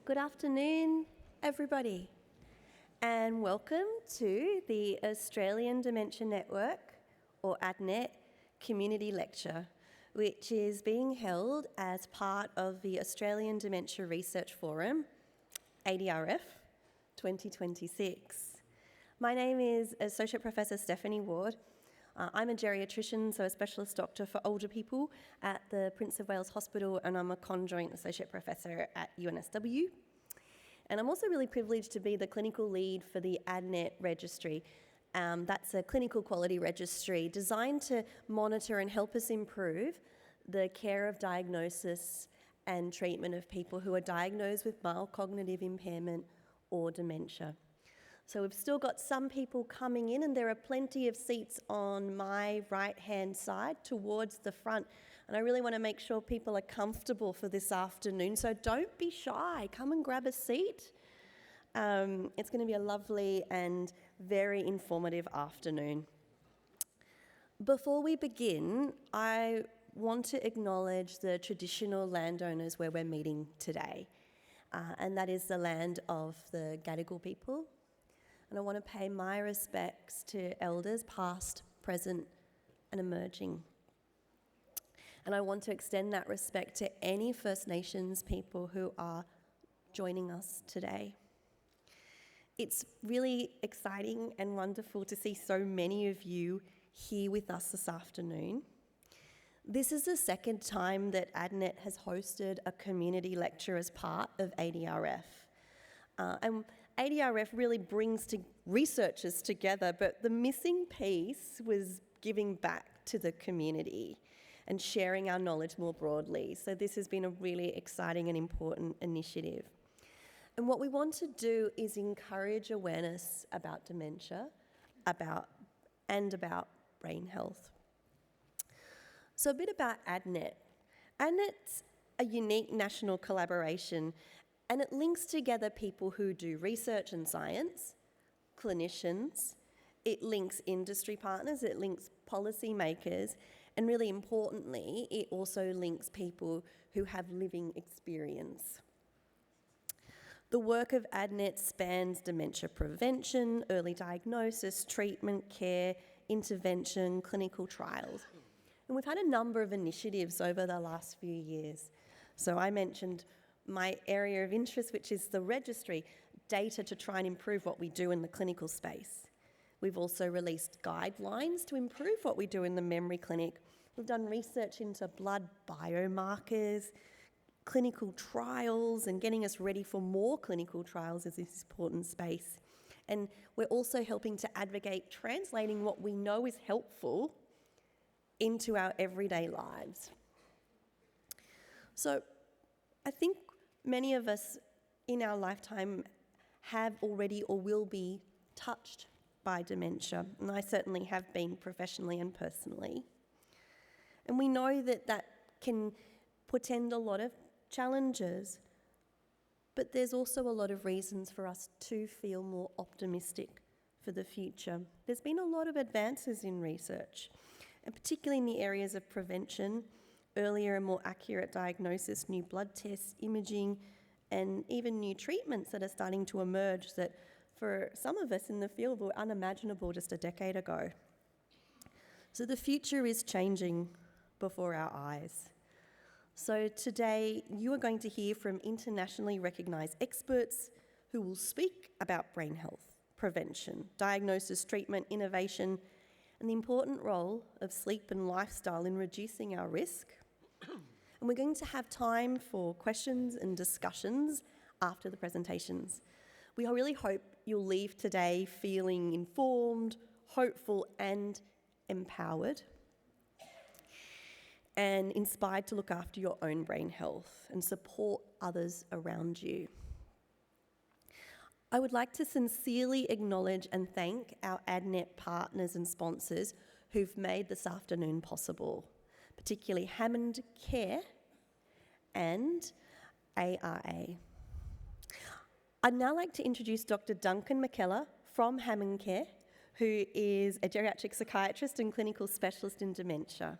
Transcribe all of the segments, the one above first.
Good afternoon, everybody, and welcome to the Australian Dementia Network, or ADNET, Community Lecture, which is being held as part of the Australian Dementia Research Forum, ADRF2026. My name is Associate Professor Stephanie Ward. I'm a geriatrician, so a specialist doctor for older people at the Prince of Wales Hospital, and I'm a conjoint associate professor at UNSW. And I'm also really privileged to be the clinical lead for the ADNET registry. That's a clinical quality registry designed to monitor and help us improve the care of diagnosis and treatment of people who are diagnosed with mild cognitive impairment or dementia. So we've still got some people coming in, and there are plenty of seats on my right-hand side towards the front. And I really want to make sure people are comfortable for this afternoon. So don't be shy. Come and grab a seat. It's going to be a lovely and very informative afternoon. Before we begin, I want to acknowledge the traditional landowners where we're meeting today. And that is the land of the Gadigal people. And I want to pay my respects to elders past, present, and emerging. And I want to extend that respect to any First Nations people who are joining us today. It's really exciting and wonderful to see so many of you here with us this afternoon. This is the second time that ADNET has hosted a community lecture as part of ADRF. And ADRF really brings researchers together, but the missing piece was giving back to the community and sharing our knowledge more broadly. So this has been a really exciting and important initiative. And what we want to do is encourage awareness about dementia, about brain health. So a bit about ADNET. ADNET's a unique national collaboration, and it links together people who do research and science, clinicians, it links industry partners, it links policymakers, and really importantly, it also links people who have living experience. The work of ADNET spans dementia prevention, early diagnosis, treatment, care, intervention, clinical trials. And we've had a number of initiatives over the last few years. So I mentioned my area of interest, which is the registry, data to try and improve what we do in the clinical space. We've also released guidelines to improve what we do in the memory clinic. We've done research into blood biomarkers, clinical trials, and getting us ready for more clinical trials is this important space. And we're also helping to advocate translating what we know is helpful into our everyday lives. So I think many of us in our lifetime have already or will be touched by dementia, and I certainly have been professionally and personally. And we know that that can portend a lot of challenges, but there's also a lot of reasons for us to feel more optimistic for the future. There's been a lot of advances in research, and particularly in the areas of prevention, earlier and more accurate diagnosis, new blood tests, imaging, and even new treatments that are starting to emerge that for some of us in the field were unimaginable just a decade ago. So the future is changing before our eyes. So today you are going to hear from internationally recognised experts who will speak about brain health, prevention, diagnosis, treatment, innovation, and the important role of sleep and lifestyle in reducing our risk. And we're going to have time for questions and discussions after the presentations. We really hope you'll leave today feeling informed, hopeful, and empowered, and inspired to look after your own brain health and support others around you. I would like to sincerely acknowledge and thank our ADNET partners and sponsors who've made this afternoon possible, particularly Hammond Care and ARA. I'd now like to introduce Dr. Duncan McKellar from Hammond Care, who is a geriatric psychiatrist and clinical specialist in dementia.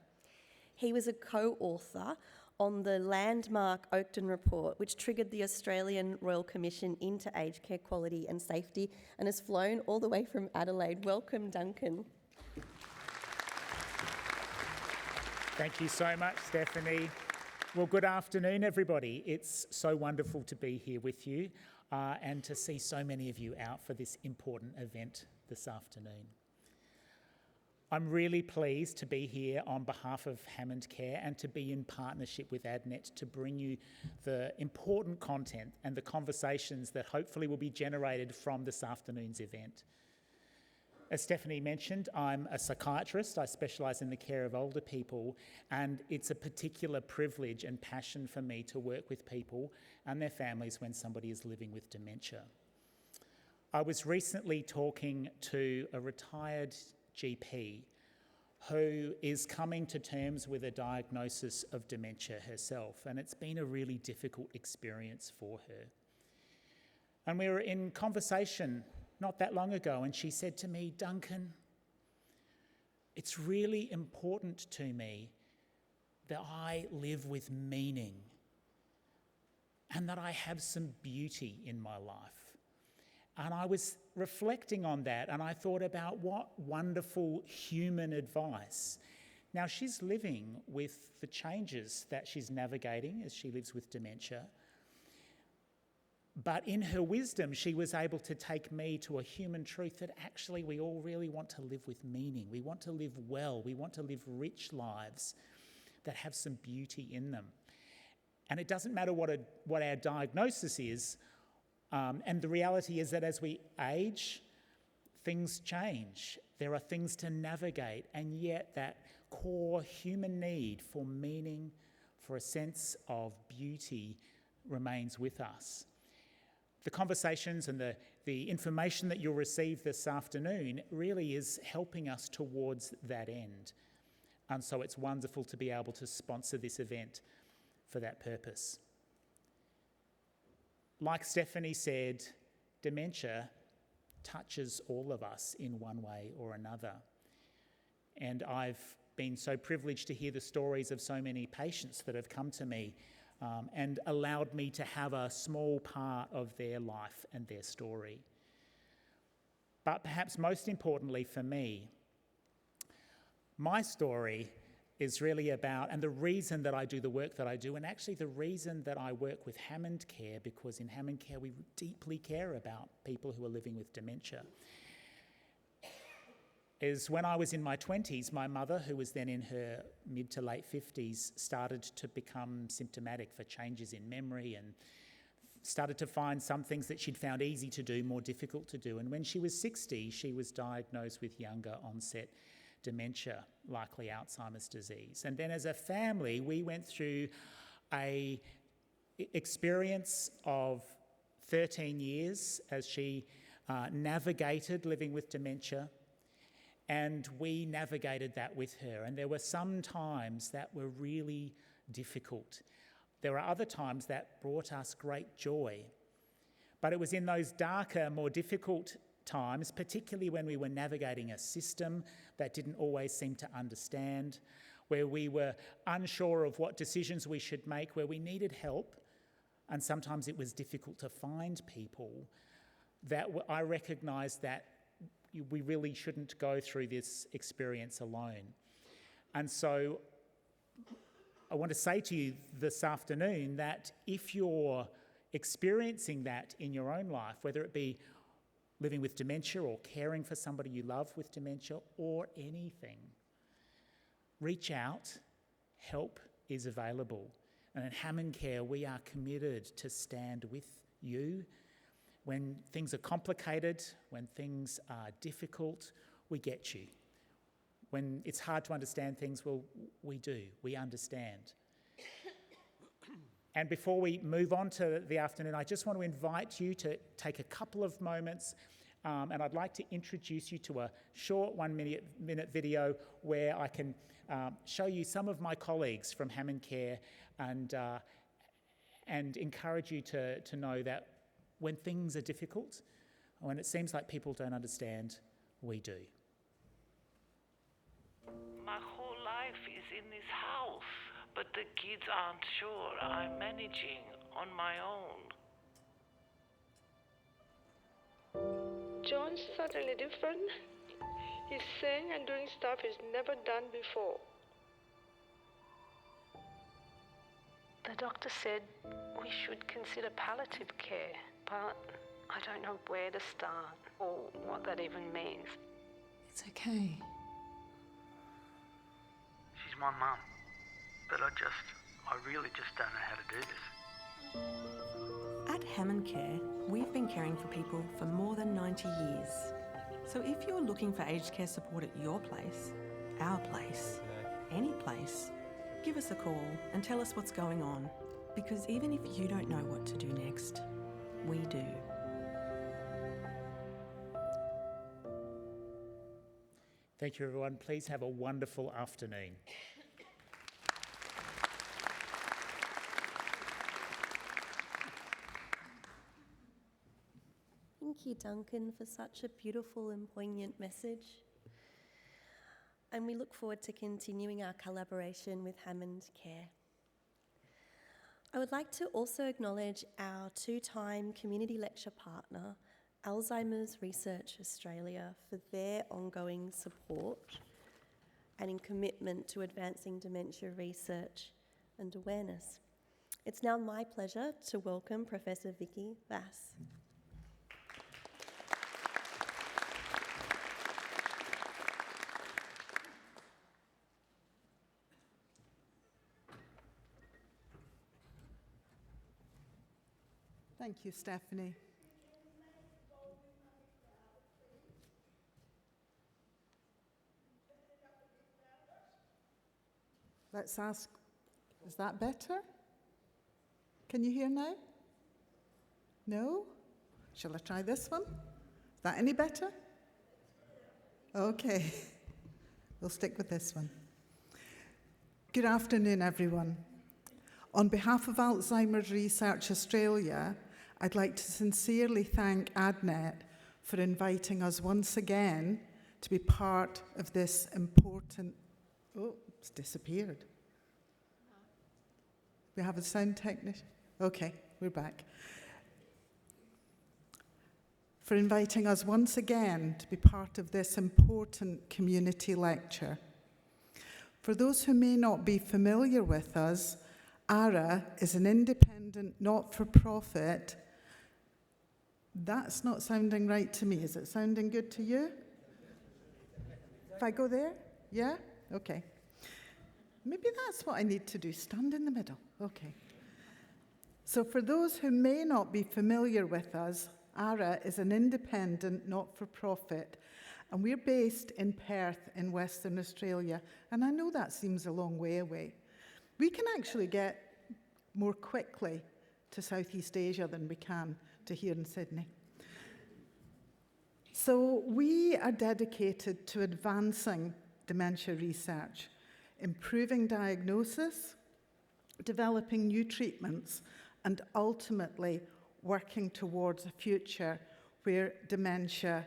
He was a co-author on the landmark Oakden report, which triggered the Australian Royal Commission into aged care quality and safety and has flown all the way from Adelaide. Welcome, Duncan. Thank you so much, Stephanie. Well, good afternoon, everybody. It's so wonderful to be here with you and to see so many of you out for this important event this afternoon. I'm really pleased to be here on behalf of Hammond Care and to be in partnership with ADNET to bring you the important content and the conversations that hopefully will be generated from this afternoon's event. As Stephanie mentioned, I'm a psychiatrist. I specialise in the care of older people, and it's a particular privilege and passion for me to work with people and their families when somebody is living with dementia. I was recently talking to a retired GP who is coming to terms with a diagnosis of dementia herself, and it's been a really difficult experience for her. And we were in conversation not that long ago, and she said to me, "Duncan, it's really important to me that I live with meaning and that I have some beauty in my life." And I was reflecting on that, and I thought about what wonderful human advice. Now, she's living with the changes that she's navigating as she lives with dementia. But in her wisdom, she was able to take me to a human truth that actually we all really want to live with meaning. We want to live well. We want to live rich lives that have some beauty in them. And it doesn't matter what our diagnosis is. And the reality is that as we age, things change. There are things to navigate. And yet that core human need for meaning, for a sense of beauty remains with us. The conversations and the information that you'll receive this afternoon really is helping us towards that end. And so it's wonderful to be able to sponsor this event for that purpose. Like Stephanie said, dementia touches all of us in one way or another. And I've been so privileged to hear the stories of so many patients that have come to me and allowed me to have a small part of their life and their story. But perhaps most importantly for me, my story is really about, and the reason that I do the work that I do, and actually the reason that I work with Hammond Care, because in Hammond Care we deeply care about people who are living with dementia, is when I was in my 20s, my mother, who was then in her mid to late 50s, started to become symptomatic for changes in memory and started to find some things that she'd found easy to do more difficult to do. And when she was 60, she was diagnosed with younger onset dementia, likely Alzheimer's disease. And then as a family, we went through an experience of 13 years as she navigated living with dementia. And we navigated that with her. And there were some times that were really difficult. There were other times that brought us great joy. But it was in those darker, more difficult times, particularly when we were navigating a system that didn't always seem to understand, where we were unsure of what decisions we should make, where we needed help, and sometimes it was difficult to find people, that I recognised that we really shouldn't go through this experience alone. And so I want to say to you this afternoon that if you're experiencing that in your own life, whether it be living with dementia or caring for somebody you love with dementia or anything, reach out. Help is available. And at Hammond Care, we are committed to stand with you. When things are complicated, when things are difficult, we get you. When it's hard to understand things, well, we do. We understand. And before we move on to the afternoon, I just want to invite you to take a couple of moments and I'd like to introduce you to a short 1 minute video where I can show you some of my colleagues from Hammond Care and encourage you to know that when things are difficult, when it seems like people don't understand, we do. My whole life is in this house. but the kids aren't sure. I'm managing on my own. John's suddenly different. He's saying and doing stuff he's never done before. The doctor said we should consider palliative care, but I don't know where to start or what that even means. It's okay. She's my mum, but I really just don't know how to do this. At Hammond Care, we've been caring for people for more than 90 years. So if you're looking for aged care support at your place, our place, any place, give us a call and tell us what's going on. Because even if you don't know what to do next, we do. Thank you, everyone. Please have a wonderful afternoon. Thank you, Duncan, for such a beautiful and poignant message. And we look forward to continuing our collaboration with Hammond Care. I would like to also acknowledge our two-time community lecture partner, Alzheimer's Research Australia, for their ongoing support and in commitment to advancing dementia research and awareness. It's now my pleasure to welcome Professor Vicky Vass. Thank you, Stephanie. Let's ask, is that better? Can you hear now? No? Shall I try this one? Is that any better? Okay, we'll stick with this one. Good afternoon, everyone. On behalf of Alzheimer's Research Australia, I'd like to sincerely thank ADNET for inviting us once again to be part of this important... Oh, it's disappeared. We have a sound technician? Okay, we're back. For inviting us once again to be part of this important community lecture. For those who may not be familiar with us, ARA is an independent, not-for-profit. That's not sounding right to me. Is it sounding good to you? If I go there? Yeah? Okay. Maybe that's what I need to do, stand in the middle. Okay. So for those who may not be familiar with us, ARA is an independent, not-for-profit, and we're based in Perth in Western Australia. And I know that seems a long way away. We can actually get more quickly to Southeast Asia than we can to here in Sydney. So we are dedicated to advancing dementia research, improving diagnosis, developing new treatments, and ultimately working towards a future where dementia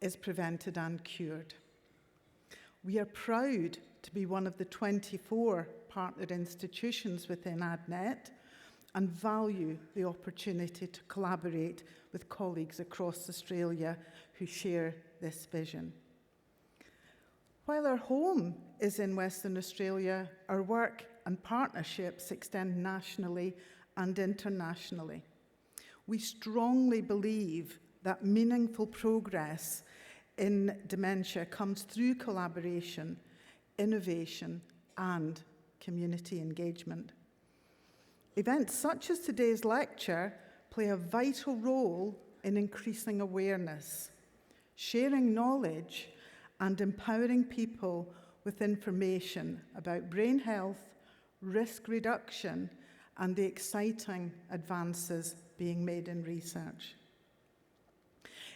is prevented and cured. We are proud to be one of the 24 partnered institutions within ADNET and value the opportunity to collaborate with colleagues across Australia who share this vision. While our home is in Western Australia, our work and partnerships extend nationally and internationally. We strongly believe that meaningful progress in dementia comes through collaboration, innovation, and community engagement. Events such as today's lecture play a vital role in increasing awareness, sharing knowledge, and empowering people with information about brain health, risk reduction, and the exciting advances being made in research.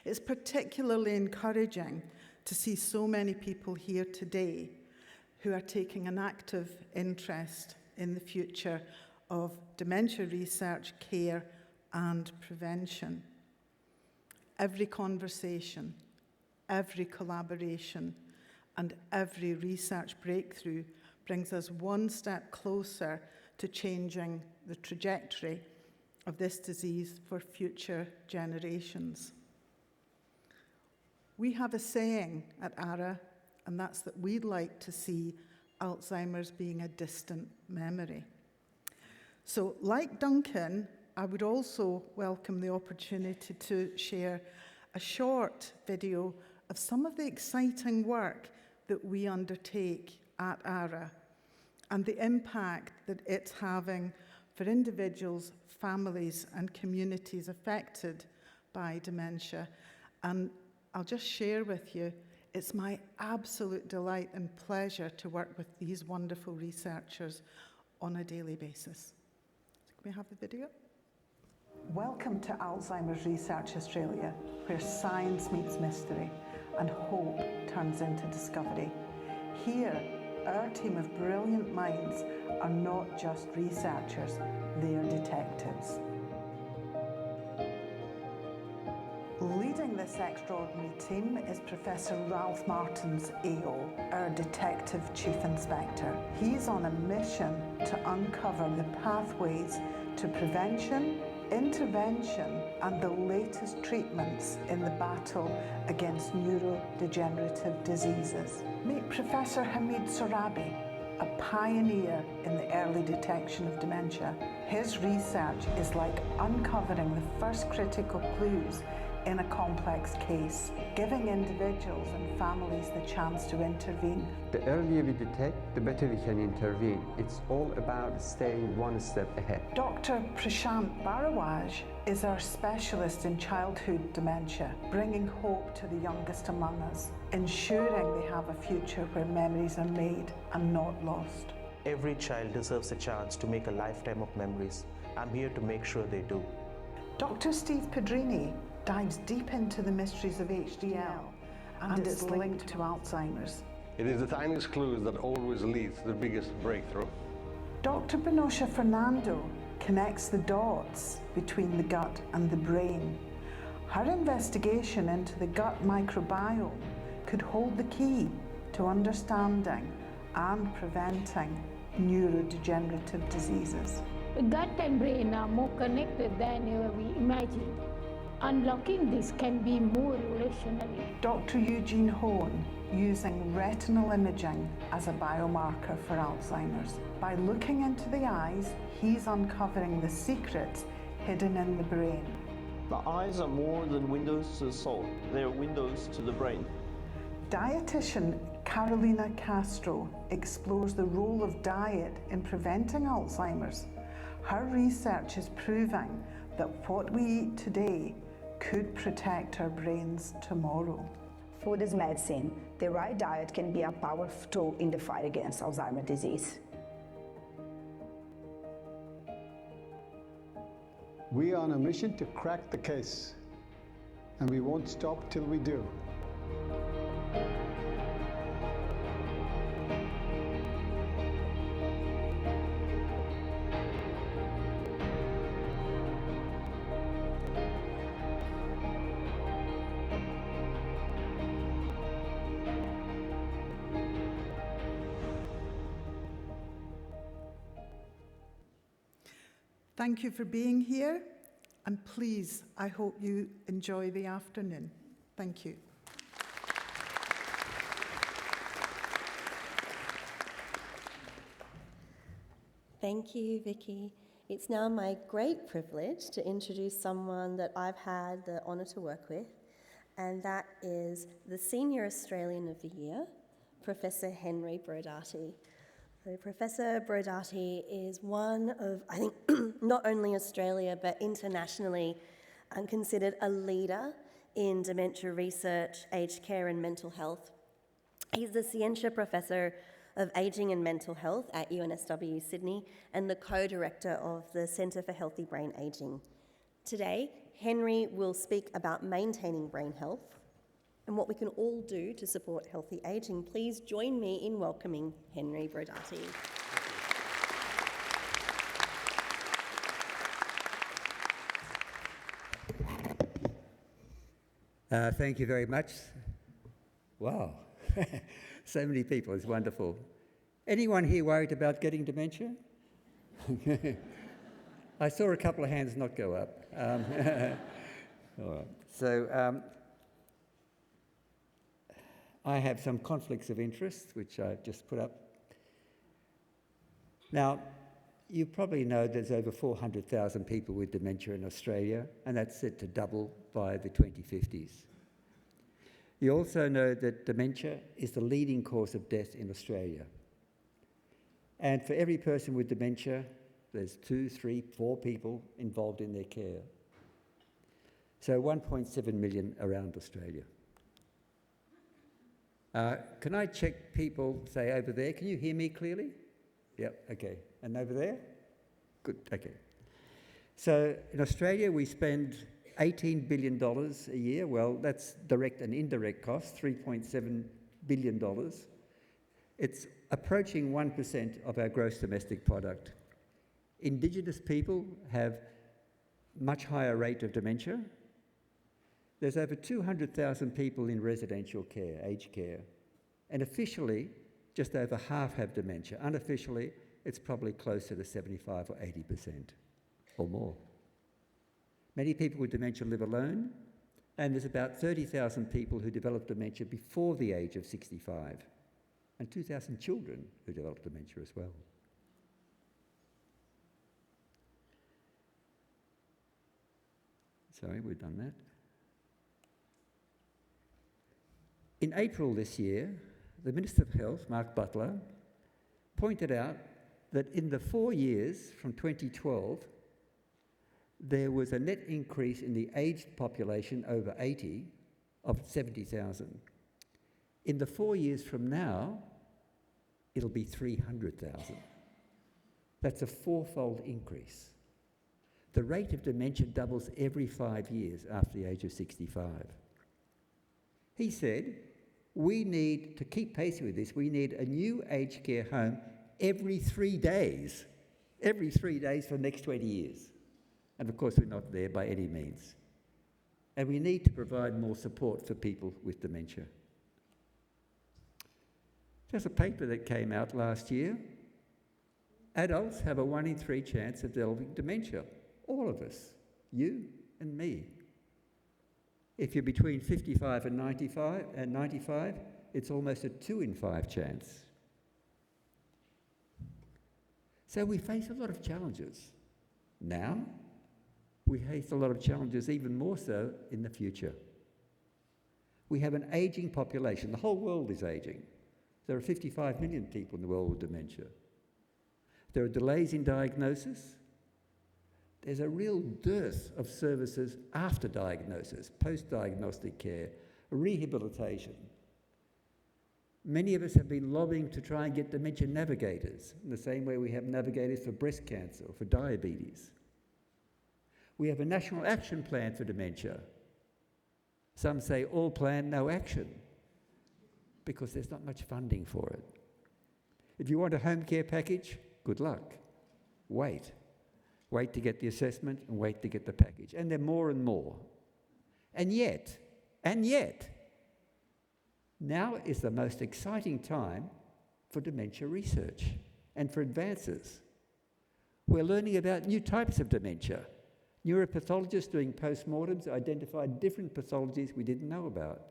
It's particularly encouraging to see so many people here today who are taking an active interest in the future of dementia research, care, and prevention. Every conversation, every collaboration, and every research breakthrough brings us one step closer to changing the trajectory of this disease for future generations. We have a saying at ARA, and that's that we'd like to see Alzheimer's being a distant memory. So, like Duncan, I would also welcome the opportunity to share a short video of some of the exciting work that we undertake at ARA and the impact that it's having for individuals, families, and communities affected by dementia. And I'll just share with you, it's my absolute delight and pleasure to work with these wonderful researchers on a daily basis. Can we have the video? Welcome to Alzheimer's Research Australia, where science meets mystery and hope turns into discovery. Here, our team of brilliant minds are not just researchers, they are detectives. Leading this extraordinary team is Professor Ralph Martins AO, our Detective Chief Inspector. He's on a mission to uncover the pathways to prevention, intervention, and the latest treatments in the battle against neurodegenerative diseases. Meet Professor Hamid Sorabi, a pioneer in the early detection of dementia. His research is like uncovering the first critical clues in a complex case, giving individuals and families the chance to intervene. The earlier we detect, the better we can intervene. It's all about staying one step ahead. Dr. Prashant Bharadwaj is our specialist in childhood dementia, bringing hope to the youngest among us, ensuring they have a future where memories are made and not lost. Every child deserves a chance to make a lifetime of memories. I'm here to make sure they do. Dr. Steve Pedrini dives deep into the mysteries of HDL and its link to Alzheimer's. It is the tiniest clues that always leads to the biggest breakthrough. Dr. Benotia Fernando connects the dots between the gut and the brain. Her investigation into the gut microbiome could hold the key to understanding and preventing neurodegenerative diseases. The gut and brain are more connected than ever we imagined. Unlocking this can be more revolutionary. Dr. Eugene Hone, using retinal imaging as a biomarker for Alzheimer's. By looking into the eyes, he's uncovering the secrets hidden in the brain. The eyes are more than windows to the soul. They are windows to the brain. Dietitian Carolina Castro explores the role of diet in preventing Alzheimer's. Her research is proving that what we eat today could protect our brains tomorrow. Food is medicine. The right diet can be a powerful tool in the fight against Alzheimer's disease. We are on a mission to crack the case, and we won't stop till we do. Thank you for being here, and please, I hope you enjoy the afternoon. Thank you. Thank you, Vicky. It's now my great privilege to introduce someone that I've had the honour to work with, and that is the Senior Australian of the Year, Professor Henry Brodaty. So Professor Brodaty is one of, I think, not only Australia but internationally considered a leader in dementia research, aged care and mental health. He's the Scientia Professor of Ageing and Mental Health at UNSW Sydney and the co-director of the Centre for Healthy Brain Ageing. Today, Henry will speak about maintaining brain health and what we can all do to support healthy ageing. Please join me in welcoming Henry Brodaty. Thank you very much. Wow, so many people, it's wonderful. Anyone here worried about getting dementia? I saw a couple of hands not go up. All right. So I have some conflicts of interest, which I've just put up. Now, you probably know there's over 400,000 people with dementia in Australia, and that's set to double by the 2050s. You also know that dementia is the leading cause of death in Australia. And for every person with dementia, there's 2, 3, 4 people involved in their care. So 1.7 million around Australia. Can I check people, say over there? Can you hear me clearly? Yep, okay. And over there? Good, okay. So in Australia, we spend $18 billion a year. Well, that's direct and indirect costs, $3.7 billion. It's approaching 1% of our gross domestic product. Indigenous people have much higher rate of dementia. There's over 200,000 people in residential care, aged care, and officially, just over half have dementia. Unofficially, it's probably closer to 75 or 80% or more. Many people with dementia live alone, and there's about 30,000 people who develop dementia before the age of 65, and 2,000 children who develop dementia as well. Sorry, we've done that. In April this year, the Minister of Health, Mark Butler, pointed out that in the 4 years from 2012, there was a net increase in the aged population over 80 of 70,000. In the 4 years from now, it'll be 300,000. That's a 4-fold increase. The rate of dementia doubles every 5 years after the age of 65. He said, we need to keep pace with this. We need a new aged care home every 3 days. Every 3 days for the next 20 years. And of course, we're not there by any means. And we need to provide more support for people with dementia. There's a paper that came out last year. Adults have a 1 in 3 chance of developing dementia. All of us. You and me. If you're between 55 and 95, it's almost a 2 in 5 chance. So we face a lot of challenges now. We face a lot of challenges even more so in the future. We have an ageing population. The whole world is ageing. There are 55 million people in the world with dementia. There are delays in diagnosis. There's a real dearth of services after diagnosis, post-diagnostic care, rehabilitation. Many of us have been lobbying to try and get dementia navigators, in the same way we have navigators for breast cancer or for diabetes. We have a national action plan for dementia. Some say all plan, no action, because there's not much funding for it. If you want a home care package, good luck. Wait. Wait to get the assessment and wait to get the package. And there are more and more. And yet, now is the most exciting time for dementia research and for advances. We're learning about new types of dementia. Neuropathologists doing postmortems identified different pathologies we didn't know about.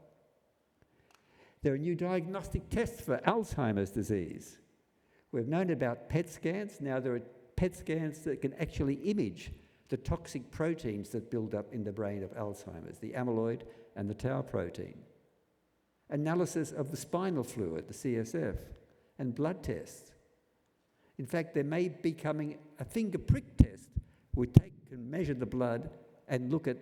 There are new diagnostic tests for Alzheimer's disease. We've known about PET scans. Now there are PET scans that can actually image the toxic proteins that build up in the brain of Alzheimer's, the amyloid and the tau protein. Analysis of the spinal fluid, the CSF, and blood tests. In fact, there may be coming a finger prick test. We can measure the blood and look at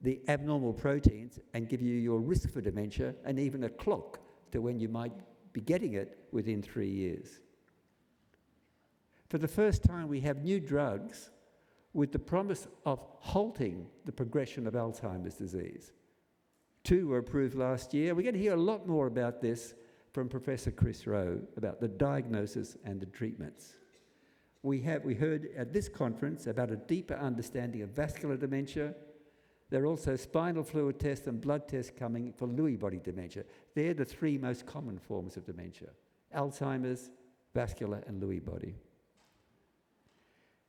the abnormal proteins and give you your risk for dementia and even a clock to when you might be getting it within 3 years. For the first time, we have new drugs with the promise of halting the progression of Alzheimer's disease. 2 were approved last year. We're going to hear a lot more about this from Professor Chris Rowe, about the diagnosis and the treatments. We heard at this conference about a deeper understanding of vascular dementia. There are also spinal fluid tests and blood tests coming for Lewy body dementia. They're the 3 most common forms of dementia: Alzheimer's, vascular and Lewy body.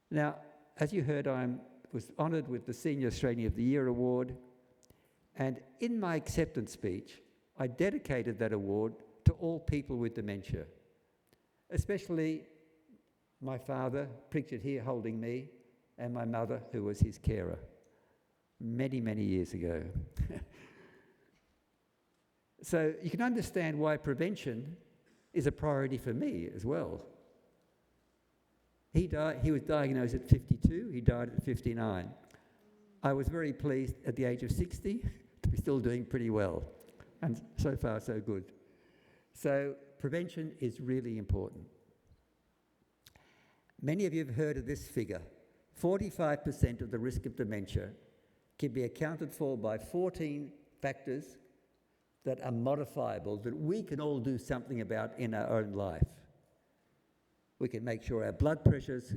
Now, as you heard, I was honoured with the Senior Australian of the Year award, and in my acceptance speech, I dedicated that award to all people with dementia, especially my father, pictured here holding me, and my mother, who was his carer, many, many years ago. So you can understand why prevention is a priority for me as well. He was diagnosed at 52, he died at 59. I was very pleased at the age of 60 to be still doing pretty well, and so far so good. So prevention is really important. Many of you have heard of this figure. 45% of the risk of dementia can be accounted for by 14 factors that are modifiable, that we can all do something about in our own life. We can make sure our blood pressure's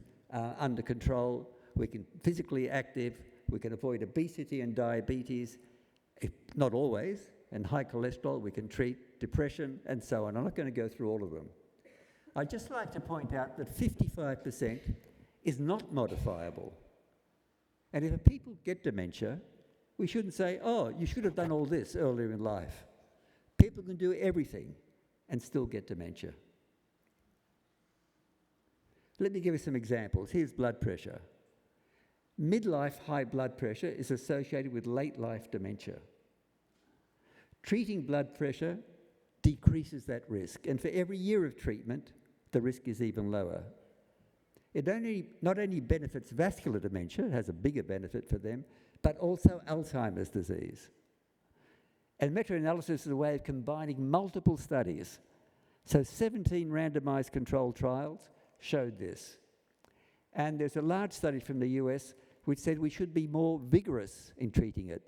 under control, we can be physically active, we can avoid obesity and diabetes, not always, and high cholesterol, we can treat depression and so on. I'm not going to go through all of them. I'd just like to point out that 55% is not modifiable. And if people get dementia, we shouldn't say, oh, you should have done all this earlier in life. People can do everything and still get dementia. Let me give you some examples. Here's blood pressure. Midlife high blood pressure is associated with late life dementia. Treating blood pressure decreases that risk, and for every year of treatment, the risk is even lower. It not only benefits vascular dementia, it has a bigger benefit for them, but also Alzheimer's disease. And meta-analysis is a way of combining multiple studies. So 17 randomized controlled trials showed this. And there's a large study from the US which said we should be more vigorous in treating it,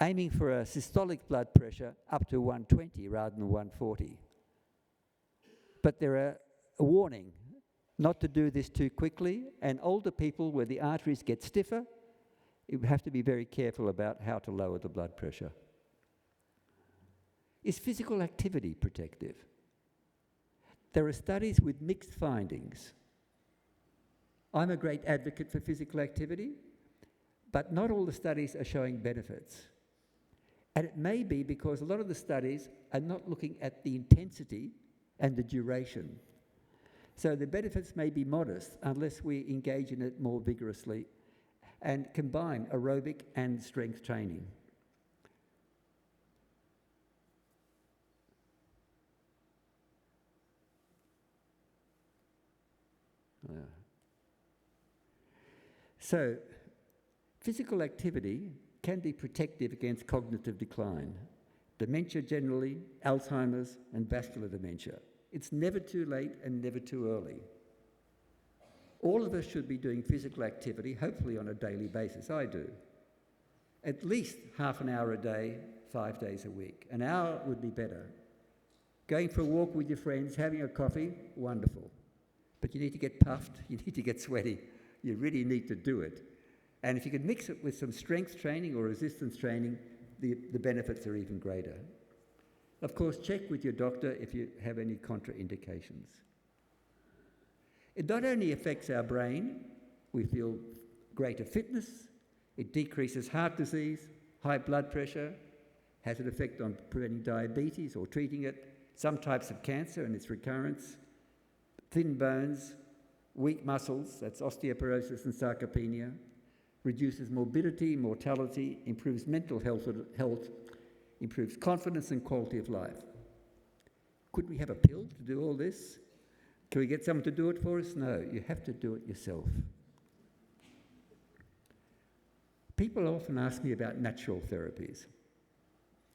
aiming for a systolic blood pressure up to 120 rather than 140. But there are a warning not to do this too quickly, and older people where the arteries get stiffer, you have to be very careful about how to lower the blood pressure. Is physical activity protective? There are studies with mixed findings. I'm a great advocate for physical activity, but not all the studies are showing benefits. And it may be because a lot of the studies are not looking at the intensity and the duration. So the benefits may be modest unless we engage in it more vigorously and combine aerobic and strength training. So, physical activity can be protective against cognitive decline, dementia generally, Alzheimer's, and vascular dementia. It's never too late and never too early. All of us should be doing physical activity, hopefully on a daily basis. I do. At least half an hour a day, 5 days a week. An hour would be better. Going for a walk with your friends, having a coffee, wonderful. But you need to get puffed, you need to get sweaty. You really need to do it. And if you can mix it with some strength training or resistance training, the benefits are even greater. Of course, check with your doctor if you have any contraindications. It not only affects our brain, we feel greater fitness, it decreases heart disease, high blood pressure, has an effect on preventing diabetes or treating it, some types of cancer and its recurrence, thin bones, weak muscles, that's osteoporosis and sarcopenia, reduces morbidity, mortality, improves mental health, improves confidence and quality of life. Could we have a pill to do all this? Can we get someone to do it for us? No, you have to do it yourself. People often ask me about natural therapies.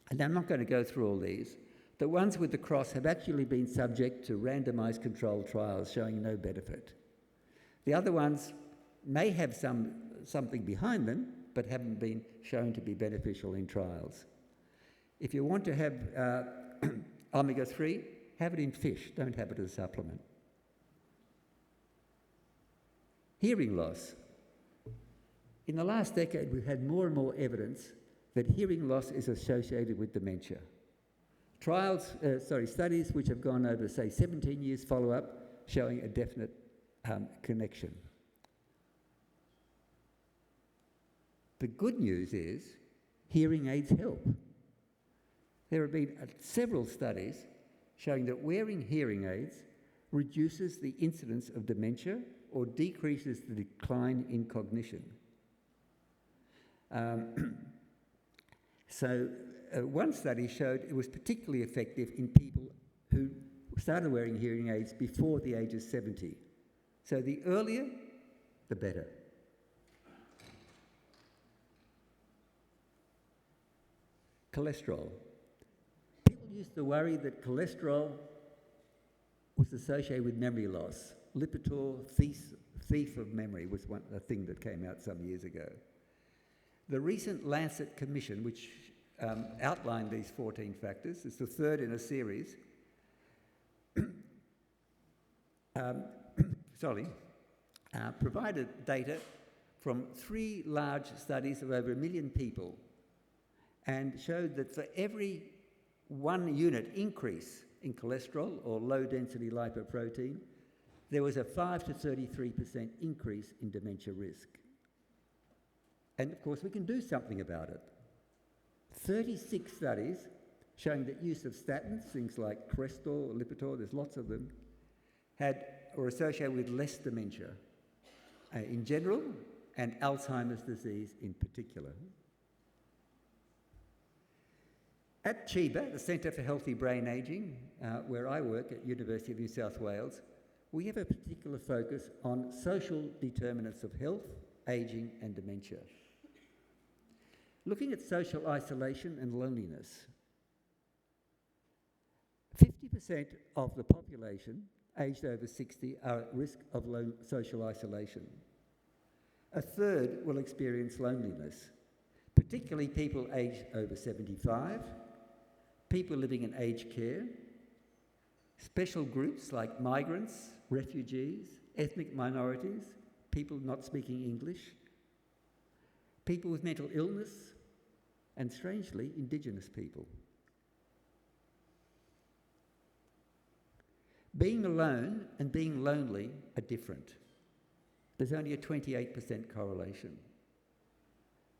And I'm not going to go through all these. The ones with the cross have actually been subject to randomized controlled trials showing no benefit. The other ones may have something behind them, but haven't been shown to be beneficial in trials. If you want to have omega-3, have it in fish, don't have it as a supplement. Hearing loss. In the last decade, we've had more and more evidence that hearing loss is associated with dementia. Studies which have gone over, say, 17 years follow-up showing a definite connection. The good news is hearing aids help. There have been several studies showing that wearing hearing aids reduces the incidence of dementia or decreases the decline in cognition. One study showed it was particularly effective in people who started wearing hearing aids before the age of 70. So the earlier, the better. Cholesterol. People used to worry that cholesterol was associated with memory loss. Lipitor, thief of memory, was a thing that came out some years ago. The recent Lancet Commission, which outlined these 14 factors, it's the third in a series, provided data from 3 large studies of over 1 million people and showed that for every 1 unit increase in cholesterol or low-density lipoprotein, there was a 5 to 33% increase in dementia risk. And of course, we can do something about it. 36 studies showing that use of statins, things like Crestor, Lipitor, there's lots of them, were associated with less dementia in general and Alzheimer's disease in particular. At CHEBA, the Centre for Healthy Brain Ageing, where I work at University of New South Wales, we have a particular focus on social determinants of health, ageing and dementia. Looking at social isolation and loneliness, 50% of the population aged over 60 are at risk of social isolation. A third will experience loneliness, particularly people aged over 75, people living in aged care, special groups like migrants, refugees, ethnic minorities, people not speaking English, people with mental illness, and strangely, Indigenous people. Being alone and being lonely are different. There's only a 28% correlation.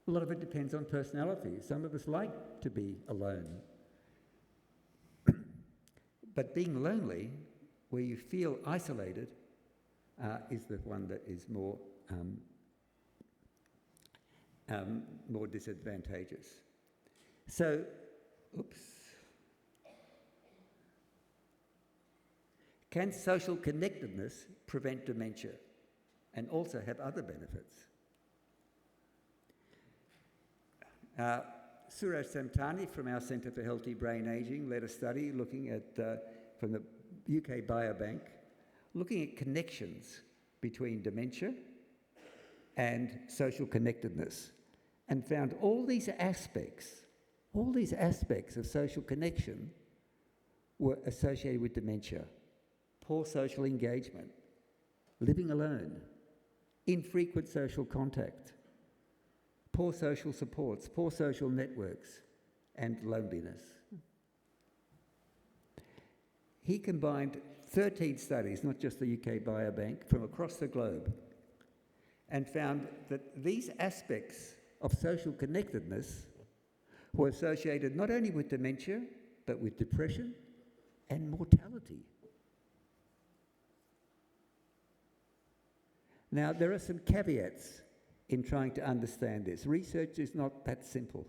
A lot of it depends on personality. Some of us like to be alone. But being lonely, where you feel isolated, is the one that is more disadvantageous. So, can social connectedness prevent dementia and also have other benefits? Suraj Samtani from our Centre for Healthy Brain Ageing led a study looking at, from the UK Biobank, looking at connections between dementia and social connectedness, and found all these aspects of social connection were associated with dementia. Poor social engagement, living alone, infrequent social contact, poor social supports, poor social networks, and loneliness. He combined 13 studies, not just the UK Biobank, from across the globe, and found that these aspects of social connectedness were associated not only with dementia, but with depression and mortality. Now, there are some caveats in trying to understand this. Research is not that simple,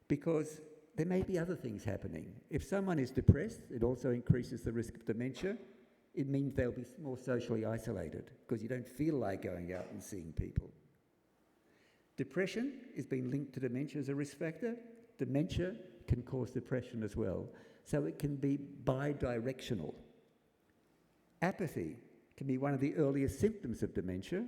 because there may be other things happening. If someone is depressed, it also increases the risk of dementia. It means they'll be more socially isolated because you don't feel like going out and seeing people. Depression is being linked to dementia as a risk factor. Dementia can cause depression as well. So it can be bidirectional. Apathy can be one of the earliest symptoms of dementia.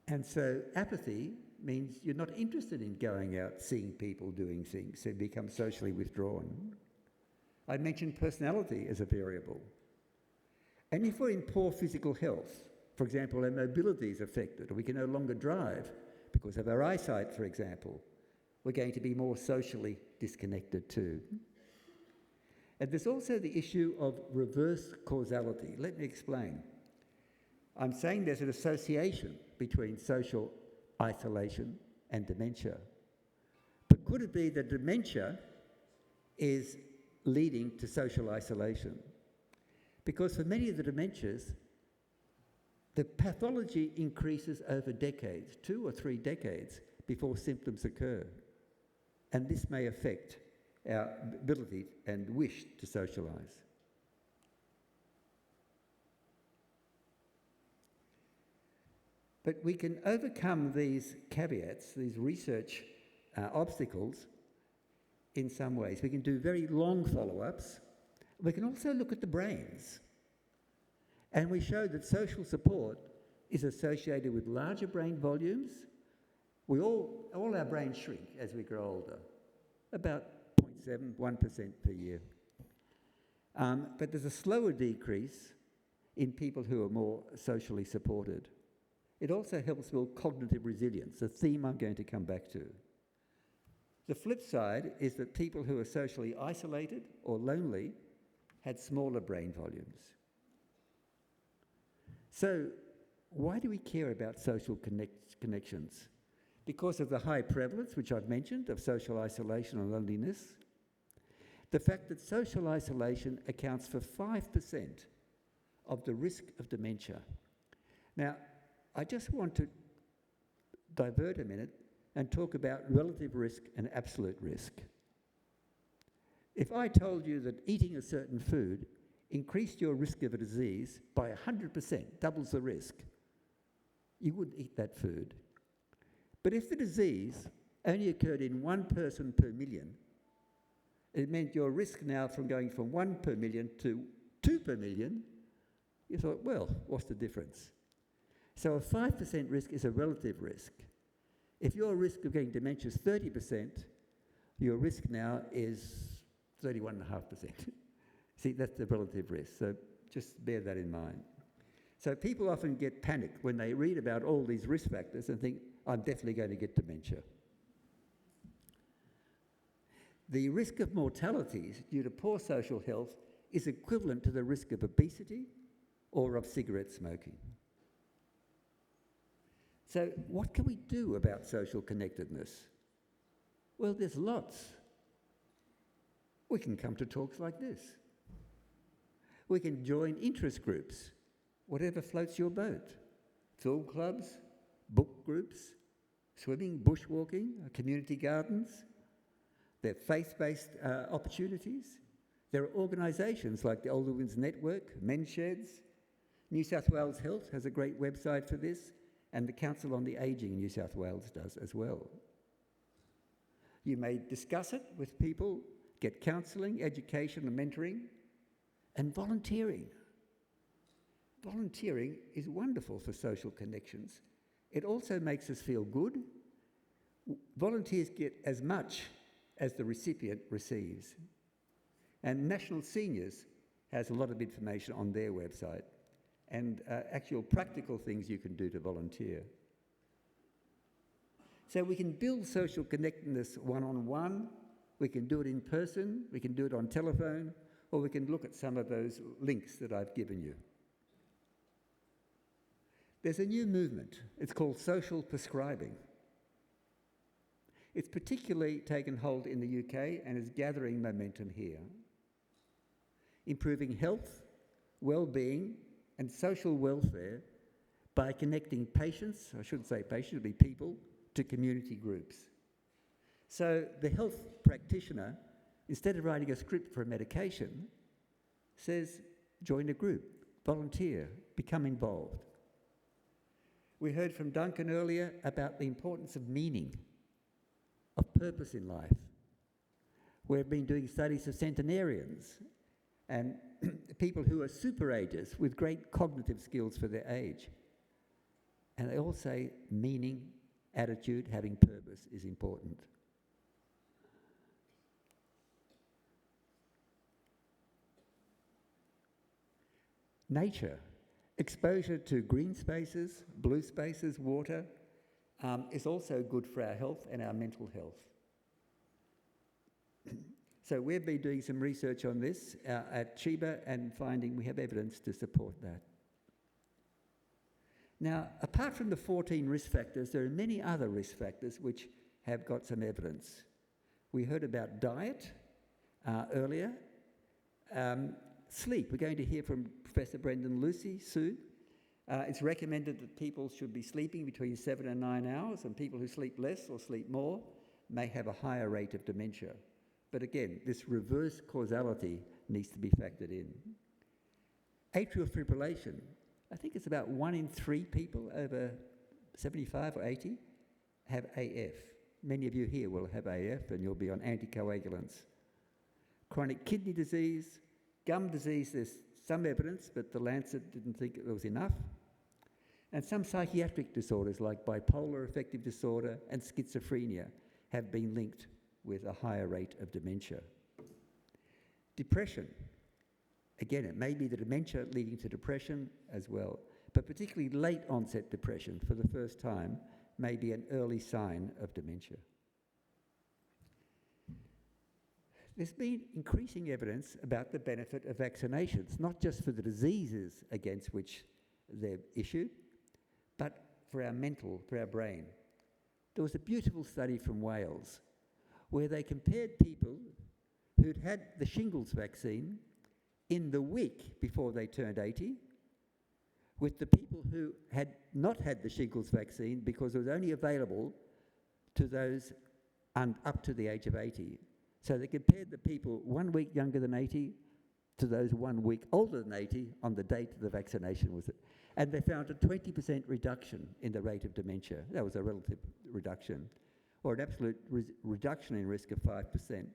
And so apathy means you're not interested in going out, seeing people, doing things, so you become socially withdrawn. I mentioned personality as a variable. And if we're in poor physical health, for example, our mobility is affected, or we can no longer drive because of our eyesight, for example, we're going to be more socially disconnected too. And there's also the issue of reverse causality. Let me explain. I'm saying there's an association between social isolation and dementia. But could it be that dementia is leading to social isolation? Because for many of the dementias, the pathology increases over decades, 2 or 3 decades, before symptoms occur. And this may affect our ability and wish to socialise. But we can overcome these caveats, these research obstacles, in some ways. We can do very long follow-ups. We can also look at the brains. And we showed that social support is associated with larger brain volumes. All our brains shrink as we grow older, about 0.7, 1% per year. But there's a slower decrease in people who are more socially supported. It also helps build cognitive resilience, a theme I'm going to come back to. The flip side is that people who are socially isolated or lonely had smaller brain volumes. So why do we care about social connections? Because of the high prevalence, which I've mentioned, of social isolation and loneliness. The fact that social isolation accounts for 5% of the risk of dementia. Now, I just want to divert a minute and talk about relative risk and absolute risk. If I told you that eating a certain food increased your risk of a disease by 100%, doubles the risk, you wouldn't eat that food. But if the disease only occurred in 1 person per million, it meant your risk now from going from 1 per million to 2 per million, you thought, well, what's the difference? So a 5% risk is a relative risk. If your risk of getting dementia is 30%, your risk now is 31.5%. See, that's the relative risk, so just bear that in mind. So people often get panicked when they read about all these risk factors and think, I'm definitely going to get dementia. The risk of mortalities due to poor social health is equivalent to the risk of obesity or of cigarette smoking. So what can we do about social connectedness? Well, there's lots. We can come to talks like this. We can join interest groups, whatever floats your boat. Film clubs, book groups, swimming, bushwalking, community gardens. There are faith-based opportunities. There are organisations like the Older Women's Network, Men's Sheds. New South Wales Health has a great website for this, and the Council on the Ageing in New South Wales does as well. You may discuss it with people, get counselling, education and mentoring, and volunteering. Volunteering is wonderful for social connections. It also makes us feel good. Volunteers get as much as the recipient receives. And National Seniors has a lot of information on their website and actual practical things you can do to volunteer. So we can build social connectedness one-on-one, we can do it in person, we can do it on telephone, or we can look at some of those links that I've given you. There's a new movement. It's called social prescribing. It's particularly taken hold in the UK and is gathering momentum here. Improving health, well-being, and social welfare by connecting patients, I shouldn't say patients, it would be people, to community groups. So the health practitioner, instead of writing a script for a medication, says, join a group, volunteer, become involved. We heard from Duncan earlier about the importance of meaning, of purpose in life. We've been doing studies of centenarians and people who are super agers with great cognitive skills for their age. And they all say meaning, attitude, having purpose is important. Nature, exposure to green spaces, blue spaces, water, is also good for our health and our mental health. So we've been doing some research on this at Chiba and finding we have evidence to support that. Now, apart from the 14 risk factors, there are many other risk factors which have got some evidence. We heard about diet earlier. Sleep. We're going to hear from Professor Brendan Lucey soon. It's recommended that people should be sleeping between 7 and 9 hours, and people who sleep less or sleep more may have a higher rate of dementia. But again, this reverse causality needs to be factored in. Atrial fibrillation. I think it's about 1 in 3 people over 75 or 80 have AF. Many of you here will have AF and you'll be on anticoagulants. Chronic kidney disease, gum disease, there's some evidence, but the Lancet didn't think it was enough. And some psychiatric disorders like bipolar affective disorder and schizophrenia have been linked with a higher rate of dementia. Depression. Again, it may be the dementia leading to depression as well, but particularly late onset depression for the first time may be an early sign of dementia. There's been increasing evidence about the benefit of vaccinations, not just for the diseases against which they're issued, but for our mental, for our brain. There was a beautiful study from Wales where they compared people who'd had the shingles vaccine in the week before they turned 80 with the people who had not had the shingles vaccine because it was only available to those up to the age of 80. So they compared the people 1 week younger than 80 to those 1 week older than 80 on the date the vaccination was. And they found a 20% reduction in the rate of dementia. That was a relative reduction, or an absolute reduction in risk of 5%.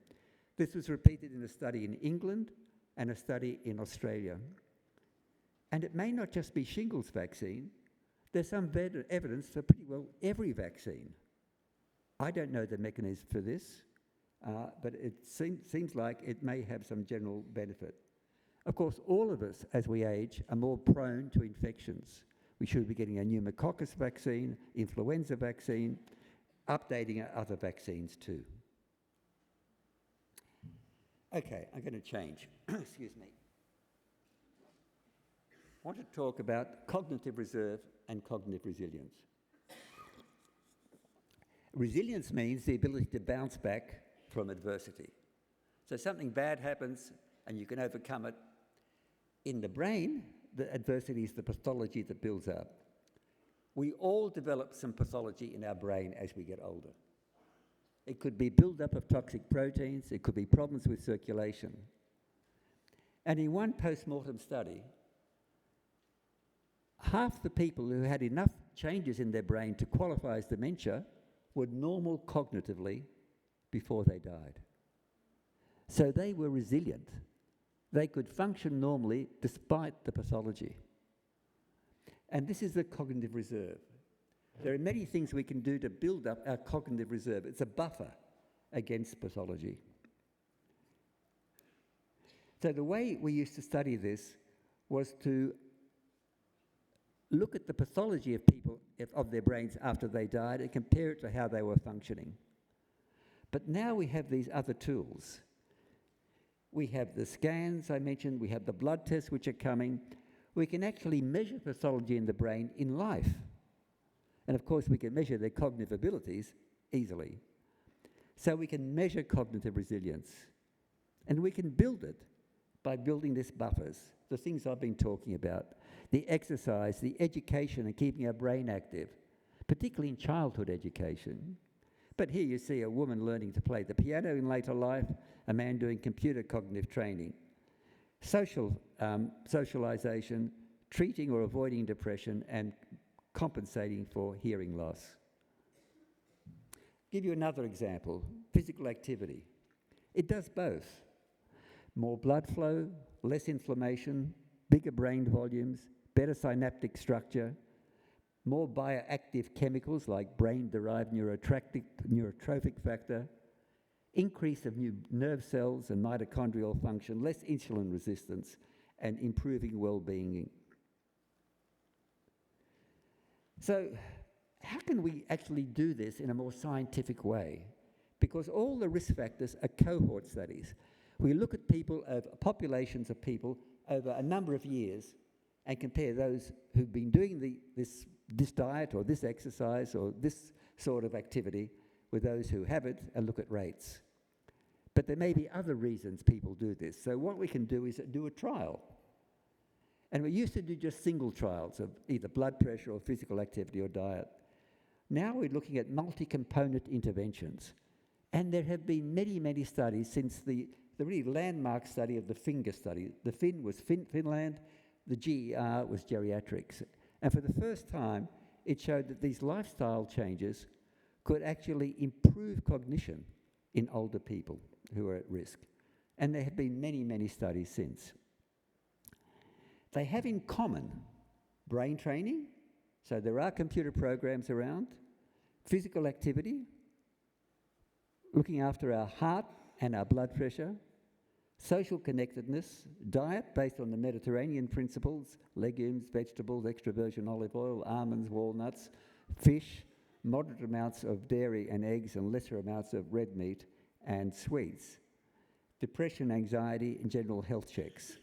This was repeated in a study in England and a study in Australia. And it may not just be shingles vaccine. There's some evidence for pretty well every vaccine. I don't know the mechanism for this, but it seems like it may have some general benefit. Of course, all of us, as we age, are more prone to infections. We should be getting a pneumococcus vaccine, influenza vaccine, updating our other vaccines too. Okay, I'm going to change. Excuse me. I want to talk about cognitive reserve and cognitive resilience. Resilience means the ability to bounce back from adversity. So something bad happens and you can overcome it. In the brain, the adversity is the pathology that builds up. We all develop some pathology in our brain as we get older. It could be build-up of toxic proteins, it could be problems with circulation. And in one post-mortem study, half the people who had enough changes in their brain to qualify as dementia were normal cognitively before they died. So they were resilient. They could function normally despite the pathology. And this is the cognitive reserve. There are many things we can do to build up our cognitive reserve. It's a buffer against pathology. So the way we used to study this was to look at the pathology of people, of their brains after they died, and compare it to how they were functioning. But now we have these other tools. We have the scans I mentioned, we have the blood tests which are coming. We can actually measure pathology in the brain in life. And of course we can measure their cognitive abilities easily. So we can measure cognitive resilience. And we can build it by building these buffers, the things I've been talking about, the exercise, the education and keeping our brain active, particularly in childhood education. But here you see a woman learning to play the piano in later life, a man doing computer cognitive training. Socialization, treating or avoiding depression, and compensating for hearing loss. Give you another example, physical activity. It does both. More blood flow, less inflammation, bigger brain volumes, better synaptic structure, more bioactive chemicals like brain-derived neurotrophic factor, increase of new nerve cells and mitochondrial function, less insulin resistance, and improving well-being. So how can we actually do this in a more scientific way? because all the risk factors are cohort studies. We look at people, populations of people over a number of years and compare those who've been doing this diet or this exercise or this sort of activity with those who haven't, and look at rates. But there may be other reasons people do this. So what we can do is do a trial. And we used to do just single trials of either blood pressure or physical activity or diet. Now we're looking at multi-component interventions. And there have been many, many studies since the really landmark study of the finger study. The Fin was Finland, the GER was geriatrics. And for the first time, it showed that these lifestyle changes could actually improve cognition in older people who are at risk. And there have been many, many studies since. They have in common brain training, so there are computer programs around, physical activity, looking after our heart and our blood pressure, social connectedness, diet based on the Mediterranean principles, legumes, vegetables, extra virgin olive oil, almonds, walnuts, fish, moderate amounts of dairy and eggs, and lesser amounts of red meat and sweets, depression, anxiety, and general health checks.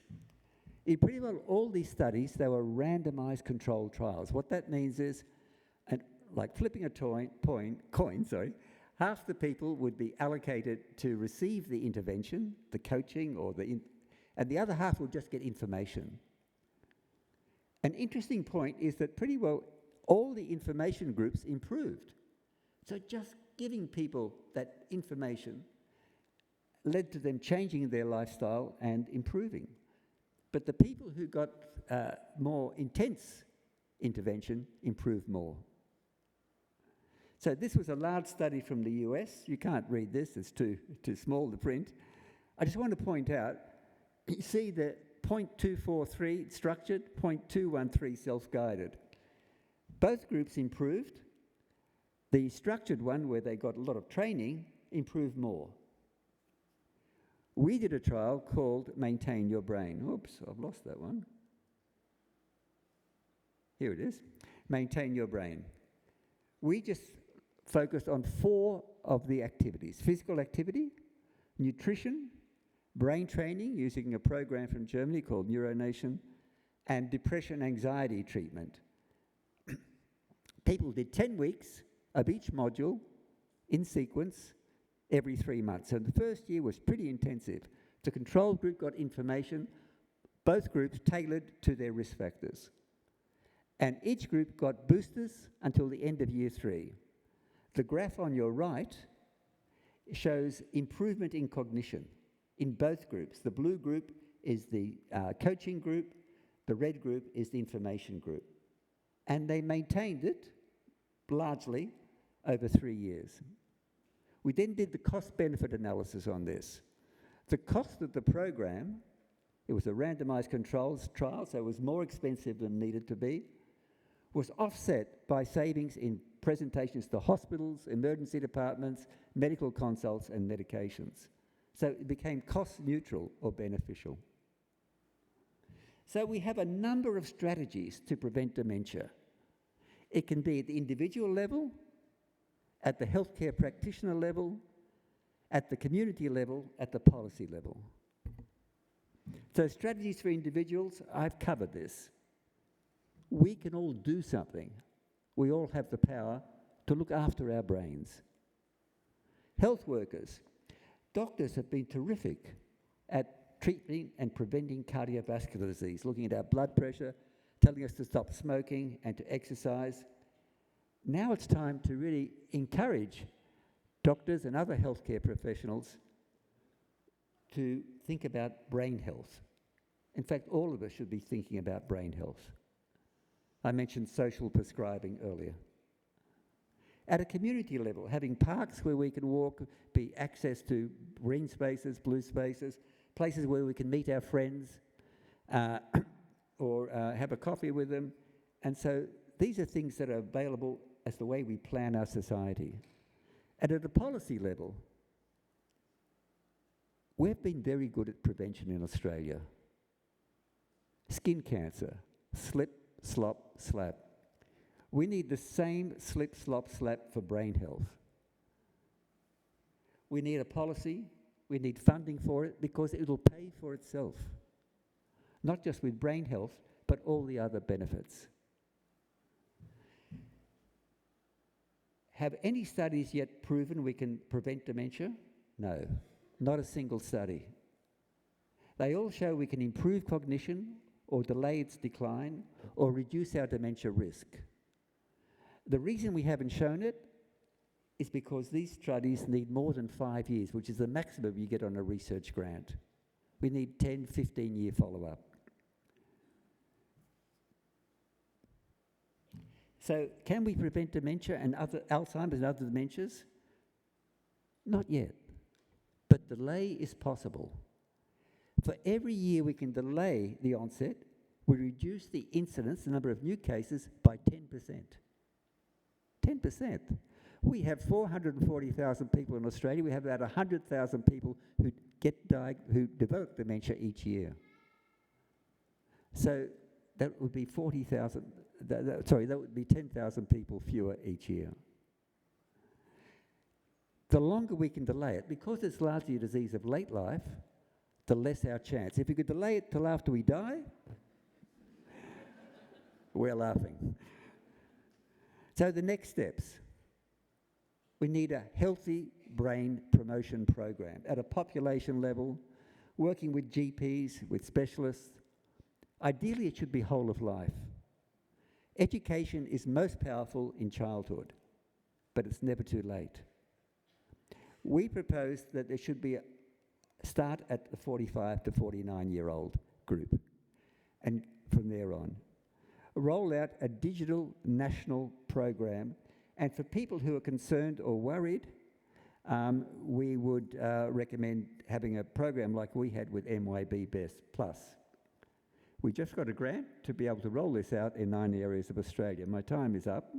In pretty well all these studies, they were randomized controlled trials. What that means is, like flipping a coin, half the people would be allocated to receive the intervention, the coaching, and the other half will just get information. An interesting point is that pretty well all the information groups improved. So just giving people that information led to them changing their lifestyle and improving. But the people who got more intense intervention improved more. So this was a large study from the US. You can't read this, it's too small to print. I just want to point out, you see the 0.243 structured, 0.213 self-guided. Both groups improved. The structured one, where they got a lot of training, improved more. We did a trial called Maintain Your Brain. Oops, I've lost that one. Here it is. Maintain Your Brain. We just focused on 4 of the activities: physical activity, nutrition, brain training using a program from Germany called NeuroNation, and depression anxiety treatment. People did 10 weeks of each module in sequence every 3 months. So the first year was pretty intensive. The control group got information, both groups tailored to their risk factors. And each group got boosters until the end of year 3. The graph on your right shows improvement in cognition in both groups. The blue group is the coaching group, the red group is the information group. And they maintained it largely over 3 years. We then did the cost-benefit analysis on this. The cost of the program, it was a randomized controls trial, so it was more expensive than needed to be, was offset by savings in presentations to hospitals, emergency departments, medical consults, and medications. So it became cost neutral or beneficial. So we have a number of strategies to prevent dementia. It can be at the individual level, at the healthcare practitioner level, at the community level, at the policy level. So strategies for individuals, I've covered this. We can all do something. We all have the power to look after our brains. Health workers, doctors have been terrific at treating and preventing cardiovascular disease, looking at our blood pressure, telling us to stop smoking and to exercise. Now it's time to really encourage doctors and other healthcare professionals to think about brain health. In fact, all of us should be thinking about brain health. I mentioned social prescribing earlier. At a community level, having parks where we can walk, be access to green spaces, blue spaces, places where we can meet our friends or have a coffee with them. And so these are things that are available as the way we plan our society. And at a policy level, we've been very good at prevention in Australia. Skin cancer, slip, slop, slap. We need the same slip, slop, slap for brain health. We need a policy, we need funding for it, because it'll pay for itself. Not just with brain health, but all the other benefits. Have any studies yet proven we can prevent dementia? No, not a single study. They all show we can improve cognition or delay its decline or reduce our dementia risk. The reason we haven't shown it is because these studies need more than 5 years, which is the maximum you get on a research grant. We need 10, 15-year follow-up. So can we prevent dementia and other Alzheimer's and other dementias? Not yet, but delay is possible. For every year we can delay the onset, we reduce the incidence, the number of new cases, by 10%. 10%. We have 440,000 people in Australia. We have about 100,000 people who develop dementia each year. So that would be 40,000. That would be 10,000 people fewer each year. The longer we can delay it, because it's largely a disease of late life, the less our chance. If we could delay it till after we die, we're laughing. So the next steps. We need a healthy brain promotion program at a population level, working with GPs, with specialists. Ideally, it should be whole of life. Education is most powerful in childhood, but it's never too late. We propose that there should be a start at the 45 to 49-year-old group, and from there on. Roll out a digital national program, and for people who are concerned or worried, we would recommend having a program like we had with MYB Best Plus. We just got a grant to be able to roll this out in 9 areas of Australia. My time is up.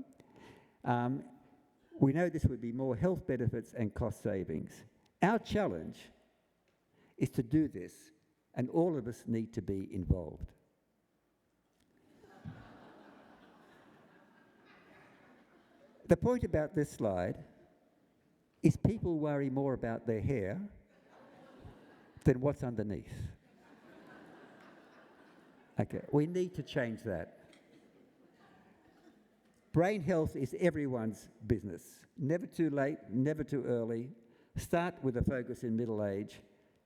We know this would be more health benefits and cost savings. Our challenge is to do this, and all of us need to be involved. The point about this slide is people worry more about their hair than what's underneath. Okay, we need to change that. Brain health is everyone's business. Never too late, never too early. Start with a focus in middle age,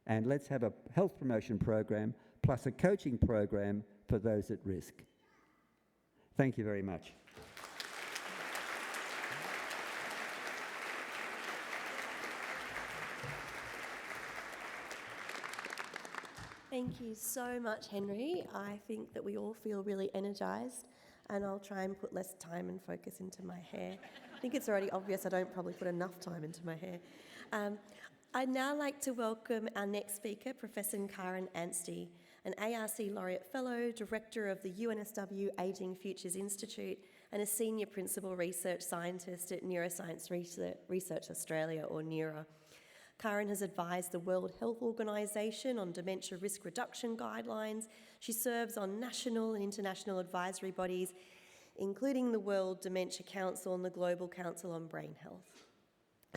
and let's have a health promotion program plus a coaching program for those at risk. Thank you very much. Thank you so much, Henry. I think that we all feel really energised, and I'll try and put less time and focus into my hair. I think it's already obvious I don't probably put enough time into my hair. I'd now like to welcome our next speaker, Professor Kaarin Anstey, an ARC Laureate Fellow, Director of the UNSW Ageing Futures Institute, and a Senior Principal Research Scientist at Neuroscience Research Australia, or NEURA. Kaarin has advised the World Health Organization on dementia risk reduction guidelines. She serves on national and international advisory bodies, including the World Dementia Council and the Global Council on Brain Health.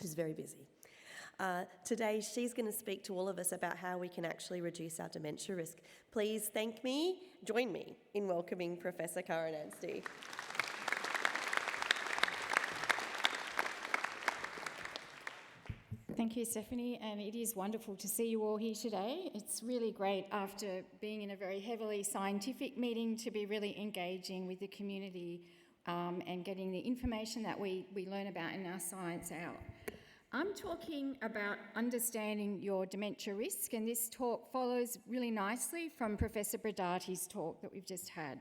She's very busy. Today, she's going to speak to all of us about how we can actually reduce our dementia risk. Please join me in welcoming Professor Kaarin Anstey. Thank you, Stephanie, and it is wonderful to see you all here today. It's really great, after being in a very heavily scientific meeting, to be really engaging with the community and getting the information that we learn about in our science out. I'm talking about understanding your dementia risk, and this talk follows really nicely from Professor Brodaty's talk that we've just had.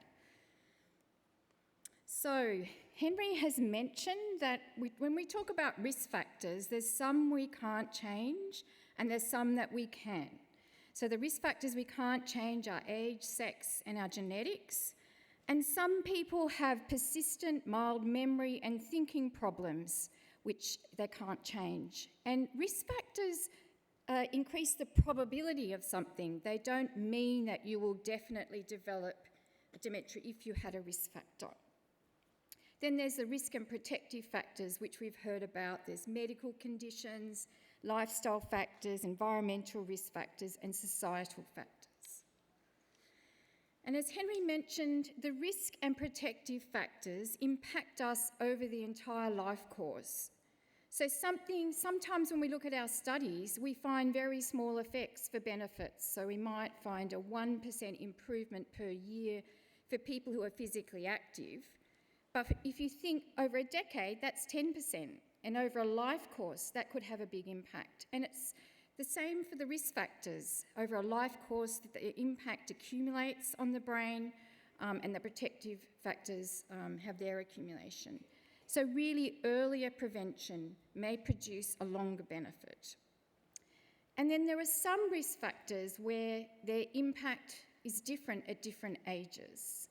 So, Henry has mentioned that when we talk about risk factors, there's some we can't change and there's some that we can. So the risk factors we can't change are age, sex, and our genetics. And some people have persistent mild memory and thinking problems, which they can't change. And risk factors increase the probability of something. They don't mean that you will definitely develop dementia if you had a risk factor. Then there's the risk and protective factors, which we've heard about. There's medical conditions, lifestyle factors, environmental risk factors, and societal factors. And as Henry mentioned, the risk and protective factors impact us over the entire life course. So sometimes when we look at our studies, we find very small effects for benefits. So we might find a 1% improvement per year for people who are physically active. But if you think over a decade, that's 10%. And over a life course, that could have a big impact. And it's the same for the risk factors. Over a life course, the impact accumulates on the brain, and the protective factors have their accumulation. So really, earlier prevention may produce a longer benefit. And then there are some risk factors where their impact is different at different ages.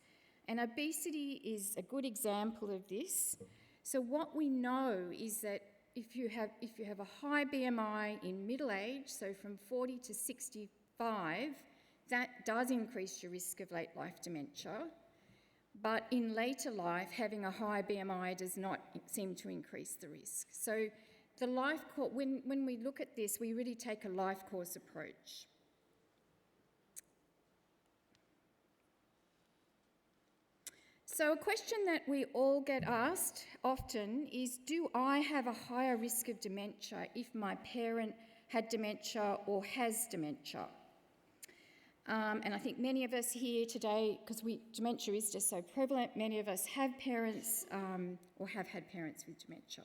And obesity is a good example of this. So what we know is that if you have a high BMI in middle age, so from 40 to 65, that does increase your risk of late life dementia. But in later life, having a high BMI does not seem to increase the risk. So the life course, when we look at this, we really take a life course approach. So a question that we all get asked often is, do I have a higher risk of dementia if my parent had dementia or has dementia? And I think many of us here today, because dementia is just so prevalent, many of us have parents or have had parents with dementia.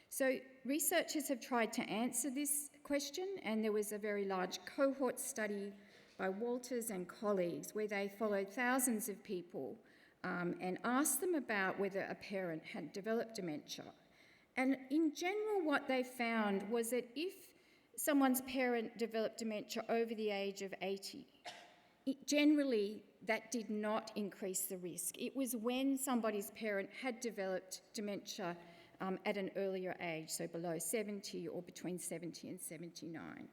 So researchers have tried to answer this question, and there was a very large cohort study by Walters and colleagues where they followed thousands of people and asked them about whether a parent had developed dementia. And in general, what they found was that if someone's parent developed dementia over the age of 80, generally that did not increase the risk. It was when somebody's parent had developed dementia at an earlier age, so below 70 or between 70 and 79.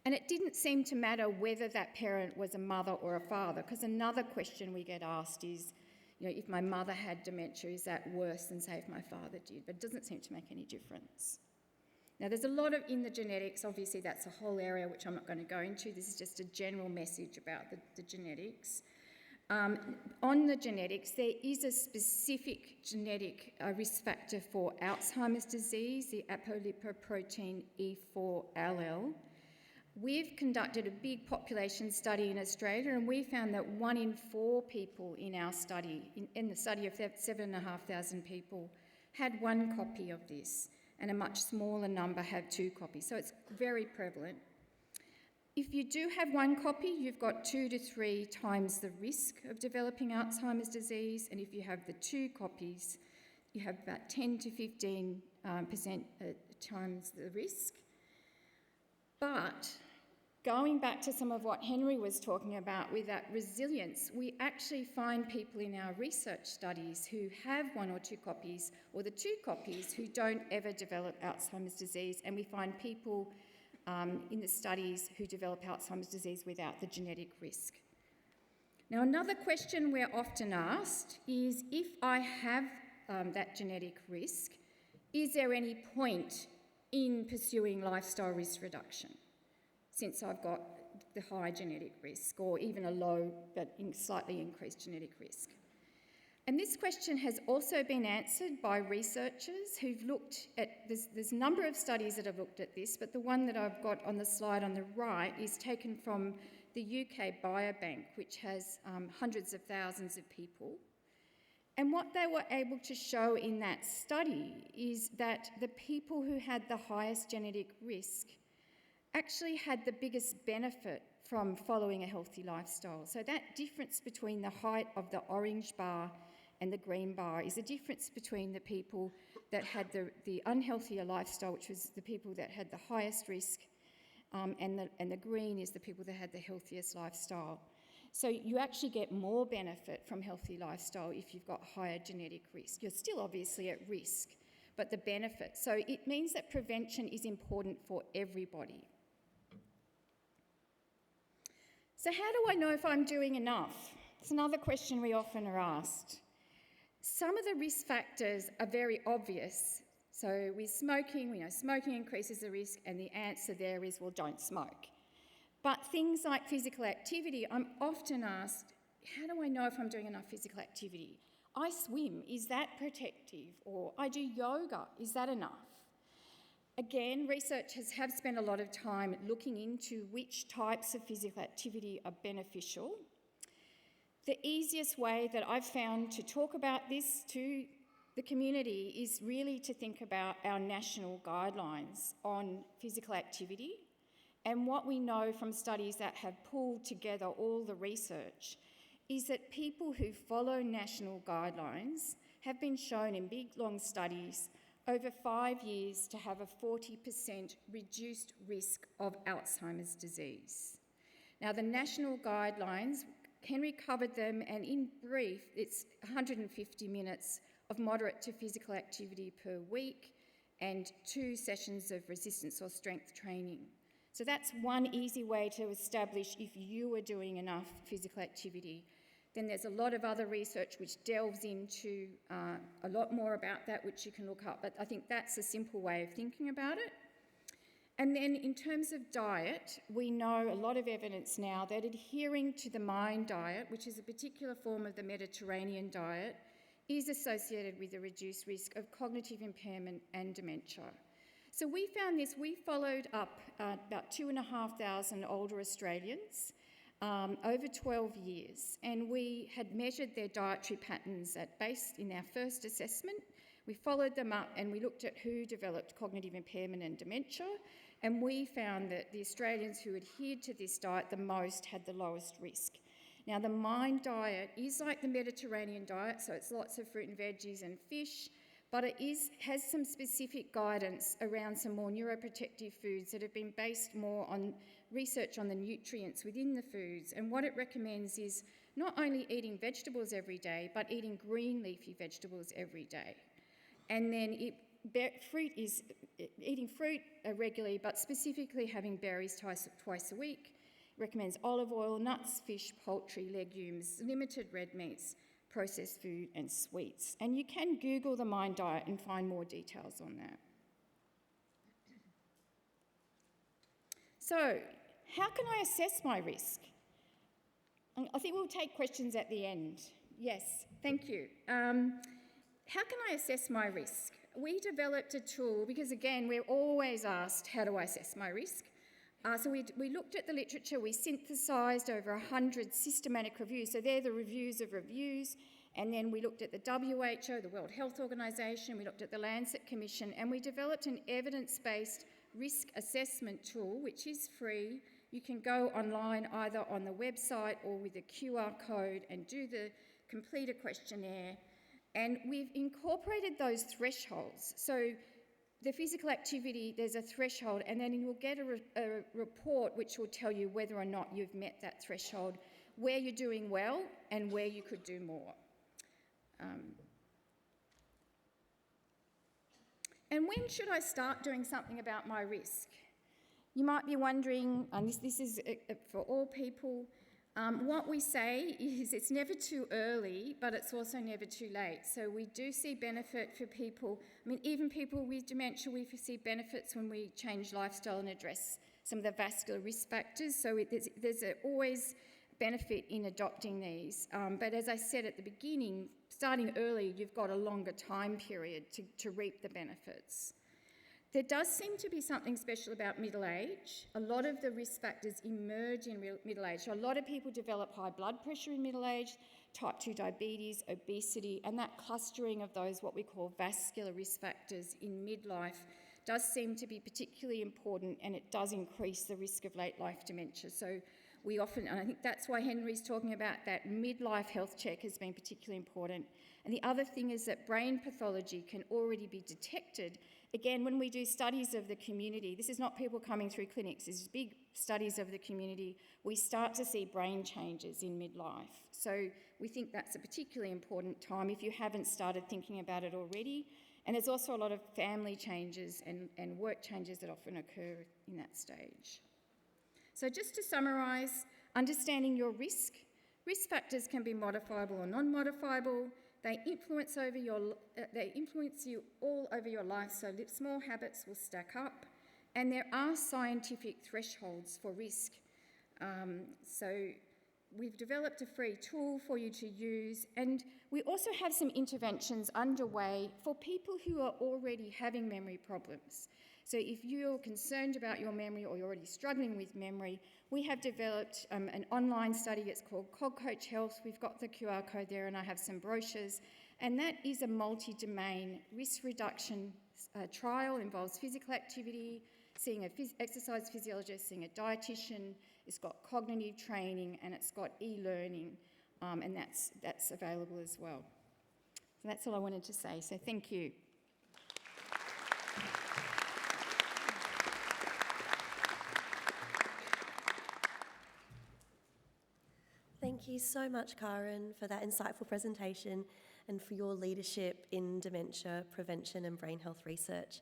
And it didn't seem to matter whether that parent was a mother or a father, because another question we get asked is, if my mother had dementia, is that worse than, say, if my father did? But it doesn't seem to make any difference. Now, there's a lot in the genetics. Obviously, that's a whole area which I'm not going to go into. This is just a general message about the genetics. On the genetics, there is a specific genetic risk factor for Alzheimer's disease, the apolipoprotein E4 allele. We've conducted a big population study in Australia, and we found that 1 in 4 people in our study, in the study of 7,500 people, had 1 copy of this, and a much smaller number had 2 copies. So it's very prevalent. If you do have 1 copy, you've got 2 to 3 times the risk of developing Alzheimer's disease, and if you have the 2 copies, you have about 10 to 15% times the risk. But going back to some of what Henry was talking about with that resilience, we actually find people in our research studies who have 1 or 2 copies, or the 2 copies, who don't ever develop Alzheimer's disease, and we find people in the studies who develop Alzheimer's disease without the genetic risk. Now, another question we're often asked is, if I have that genetic risk, is there any point in pursuing lifestyle risk reduction, since I've got the high genetic risk, or even a low but slightly increased genetic risk? And this question has also been answered by researchers who've looked at, there's a number of studies that have looked at this, but the one that I've got on the slide on the right is taken from the UK Biobank, which has hundreds of thousands of people. And what they were able to show in that study is that the people who had the highest genetic risk actually had the biggest benefit from following a healthy lifestyle. So that difference between the height of the orange bar and the green bar is the difference between the people that had the unhealthier lifestyle, which was the people that had the highest risk, and the green is the people that had the healthiest lifestyle. So you actually get more benefit from healthy lifestyle if you've got higher genetic risk. You're still obviously at risk, but the benefit. So it means that prevention is important for everybody. So how do I know if I'm doing enough? It's another question we often are asked. Some of the risk factors are very obvious, So with smoking, we know smoking increases the risk, and the answer there is, well, don't smoke. But things like physical activity, I'm often asked, how do I know if I'm doing enough physical activity? I swim, is that protective? Or I do yoga, is that enough? Again, researchers have spent a lot of time looking into which types of physical activity are beneficial. The easiest way that I've found to talk about this to the community is really to think about our national guidelines on physical activity. And what we know from studies that have pulled together all the research is that people who follow national guidelines have been shown in big, long studies over 5 years to have a 40% reduced risk of Alzheimer's disease. Now, the national guidelines, Henry covered them, and in brief, it's 150 minutes of moderate to physical activity per week and 2 sessions of resistance or strength training. So that's one easy way to establish if you are doing enough physical activity. Then there's a lot of other research which delves into a lot more about that, which you can look up, but I think that's a simple way of thinking about it. And then in terms of diet, we know a lot of evidence now that adhering to the MIND diet, which is a particular form of the Mediterranean diet, is associated with a reduced risk of cognitive impairment and dementia. So we found this, we followed up about 2,500 older Australians over 12 years, and we had measured their dietary patterns in our first assessment. We followed them up and we looked at who developed cognitive impairment and dementia, and we found that the Australians who adhered to this diet the most had the lowest risk. Now, the MIND diet is like the Mediterranean diet, so it's lots of fruit and veggies and fish, but it has some specific guidance around some more neuroprotective foods that have been based more on research on the nutrients within the foods. And what it recommends is not only eating vegetables every day, but eating green leafy vegetables every day. And then eating fruit regularly, but specifically having berries twice a week. It recommends olive oil, nuts, fish, poultry, legumes, limited red meats, processed food and sweets. And you can Google the MIND diet and find more details on that. So, how can I assess my risk? I think we'll take questions at the end. Yes, thank you. How can I assess my risk? We developed a tool because, again, we're always asked, how do I assess my risk? So we looked at the literature, we synthesised over 100 systematic reviews, so they're the reviews of reviews, and then we looked at the WHO, the World Health Organisation, we looked at the Lancet Commission, and we developed an evidence-based risk assessment tool, which is free. You can go online either on the website or with a QR code and complete a questionnaire, and we've incorporated those thresholds. So the physical activity, there's a threshold, and then you'll get a report which will tell you whether or not you've met that threshold, where you're doing well and where you could do more. And when should I start doing something about my risk? You might be wondering, and this is for all people, what we say is it's never too early, but it's also never too late. So we do see benefit for people. I mean, even people with dementia, we see benefits when we change lifestyle and address some of the vascular risk factors. So there's always benefit in adopting these. But as I said at the beginning, starting early, you've got a longer time period to reap the benefits. There does seem to be something special about middle age. A lot of the risk factors emerge in middle age. So a lot of people develop high blood pressure in middle age, type 2 diabetes, obesity, and that clustering of those, what we call vascular risk factors in midlife, does seem to be particularly important, and it does increase the risk of late life dementia. So we often, and I think that's why Henry's talking about that midlife health check has been particularly important. And the other thing is that brain pathology can already be detected. Again, when we do studies of the community, this is not people coming through clinics, this is big studies of the community, we start to see brain changes in midlife. So we think that's a particularly important time if you haven't started thinking about it already. And there's also a lot of family changes and work changes that often occur in that stage. So just to summarise, understanding your risk factors can be modifiable or non-modifiable. They influence you all over your life, so small habits will stack up, and there are scientific thresholds for risk. So we've developed a free tool for you to use, and we also have some interventions underway for people who are already having memory problems. So if you're concerned about your memory or you're already struggling with memory, we have developed an online study. It's called CogCoach Health. We've got the QR code there, and I have some brochures. And that is a multi-domain risk reduction trial. Involves physical activity, seeing an exercise physiologist, seeing a dietitian. It's got cognitive training, and it's got e-learning, and that's available as well. So that's all I wanted to say. So thank you. Thank you so much, Kaarin, for that insightful presentation and for your leadership in dementia prevention and brain health research.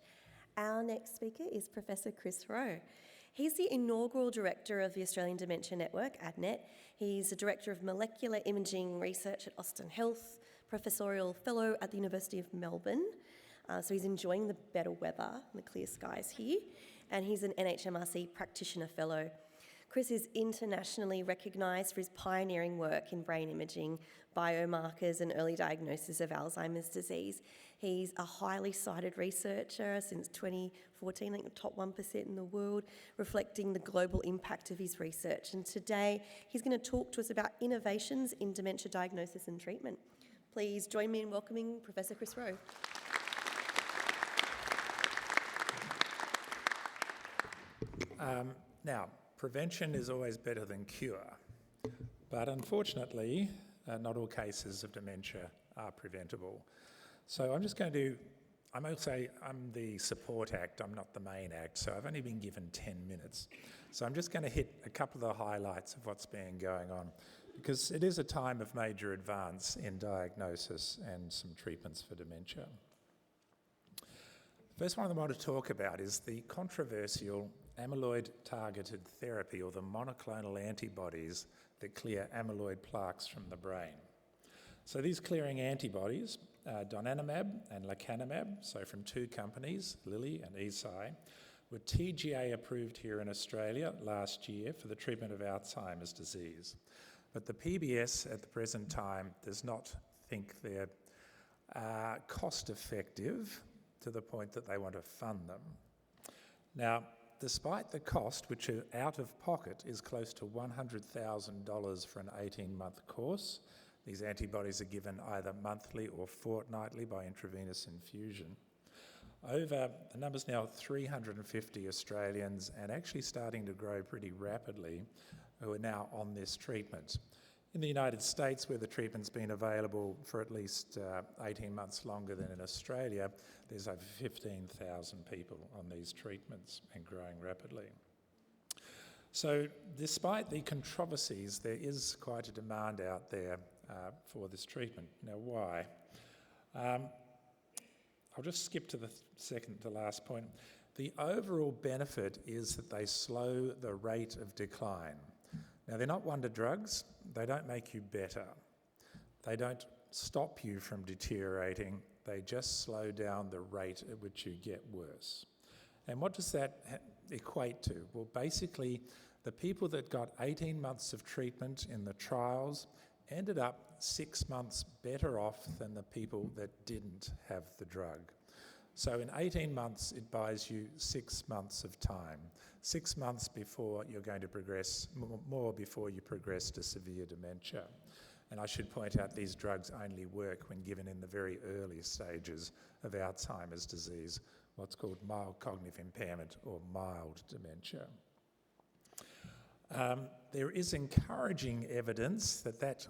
Our next speaker is Professor Chris Rowe. He's the inaugural director of the Australian Dementia Network, ADNET. He's a director of molecular imaging research at Austin Health, professorial fellow at the University of Melbourne. So he's enjoying the better weather and the clear skies here. And he's an NHMRC practitioner fellow. Chris is internationally recognised for his pioneering work in brain imaging, biomarkers and early diagnosis of Alzheimer's disease. He's a highly cited researcher since 2014, I think the top 1% in the world, reflecting the global impact of his research. And today he's going to talk to us about innovations in dementia diagnosis and treatment. Please join me in welcoming Professor Chris Rowe. Now, prevention is always better than cure, but unfortunately, not all cases of dementia are preventable. So I'm just going to, I might say I'm the support act, I'm not the main act, so I've only been given 10 minutes. So I'm just going to hit a couple of the highlights of what's been going on, because it is a time of major advance in diagnosis and some treatments for dementia. First one I want to talk about is the controversial amyloid-targeted therapy, or the monoclonal antibodies that clear amyloid plaques from the brain. So these clearing antibodies, donanemab and lecanemab, so from two companies, Lilly and Eisai, were TGA approved here in Australia last year for the treatment of Alzheimer's disease. But the PBS at the present time does not think they're cost effective to the point that they want to fund them. Now, despite the cost, which out of pocket is close to $100,000 for an 18-month course, these antibodies are given either monthly or fortnightly by intravenous infusion. The number's now 350 Australians, and actually starting to grow pretty rapidly, who are now on this treatment. In the United States, where the treatment's been available for at least 18 months longer than in Australia, there's over 15,000 people on these treatments and growing rapidly. So despite the controversies, there is quite a demand out there for this treatment. Now, why? I'll just skip to the second to last point. The overall benefit is that they slow the rate of decline. Now, they're not wonder drugs. They don't make you better. They don't stop you from deteriorating. They just slow down the rate at which you get worse. And what does that equate to? Well, basically, the people that got 18 months of treatment in the trials ended up 6 months better off than the people that didn't have the drug. So in 18 months, it buys you 6 months of time, 6 months before you're going to progress, more before you progress to severe dementia. And I should point out these drugs only work when given in the very early stages of Alzheimer's disease, what's called mild cognitive impairment or mild dementia. There is encouraging evidence that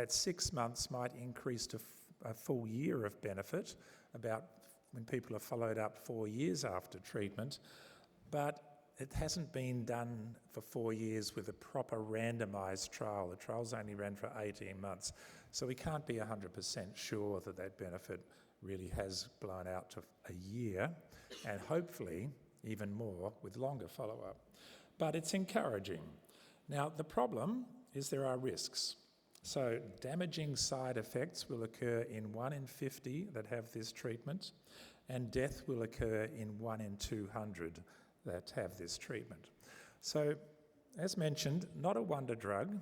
6 months might increase to a full year of benefit, about when people are followed up 4 years after treatment, but it hasn't been done for 4 years with a proper randomised trial. The trial's only ran for 18 months, so we can't be 100% sure that that benefit really has blown out to a year, and hopefully even more with longer follow-up. But it's encouraging. Now, the problem is there are risks. So damaging side effects will occur in 1 in 50 that have this treatment, and death will occur in 1 in 200 that have this treatment. So, as mentioned, not a wonder drug.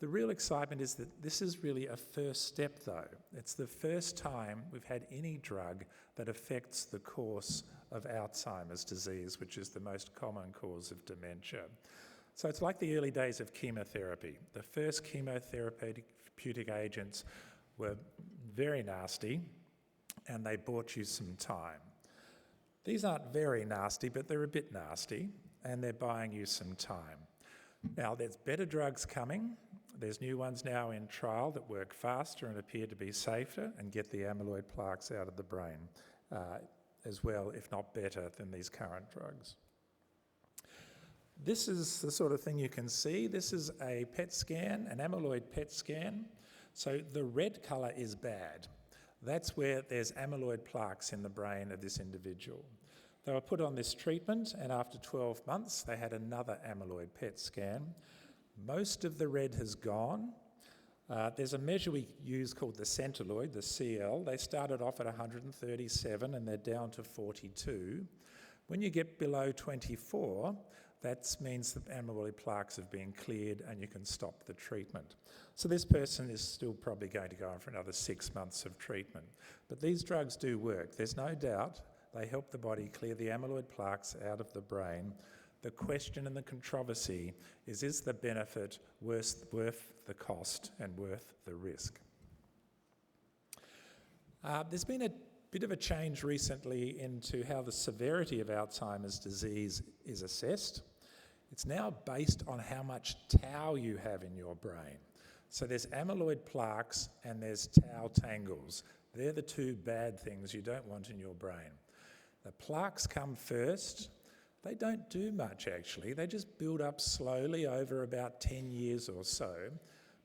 The real excitement is that this is really a first step though. It's the first time we've had any drug that affects the course of Alzheimer's disease, which is the most common cause of dementia. So it's like the early days of chemotherapy. The first chemotherapeutic agents were very nasty and they bought you some time. These aren't very nasty, but they're a bit nasty and they're buying you some time. Now, there's better drugs coming. There's new ones now in trial that work faster and appear to be safer and get the amyloid plaques out of the brain as well, if not better, than these current drugs. This is the sort of thing you can see. This is a PET scan, an amyloid PET scan. So the red colour is bad. That's where there's amyloid plaques in the brain of this individual. They were put on this treatment, and after 12 months, they had another amyloid PET scan. Most of the red has gone. There's a measure we use called the centiloid, the CL. They started off at 137 and they're down to 42. When you get below 24, that means the amyloid plaques have been cleared and you can stop the treatment. So this person is still probably going to go on for another 6 months of treatment. But these drugs do work. There's no doubt they help the body clear the amyloid plaques out of the brain. The question and the controversy is the benefit worth the cost and worth the risk? There's been a bit of a change recently into how the severity of Alzheimer's disease is assessed. It's now based on how much tau you have in your brain. So there's amyloid plaques and there's tau tangles. They're the two bad things you don't want in your brain. The plaques come first. They don't do much actually. They just build up slowly over about 10 years or so.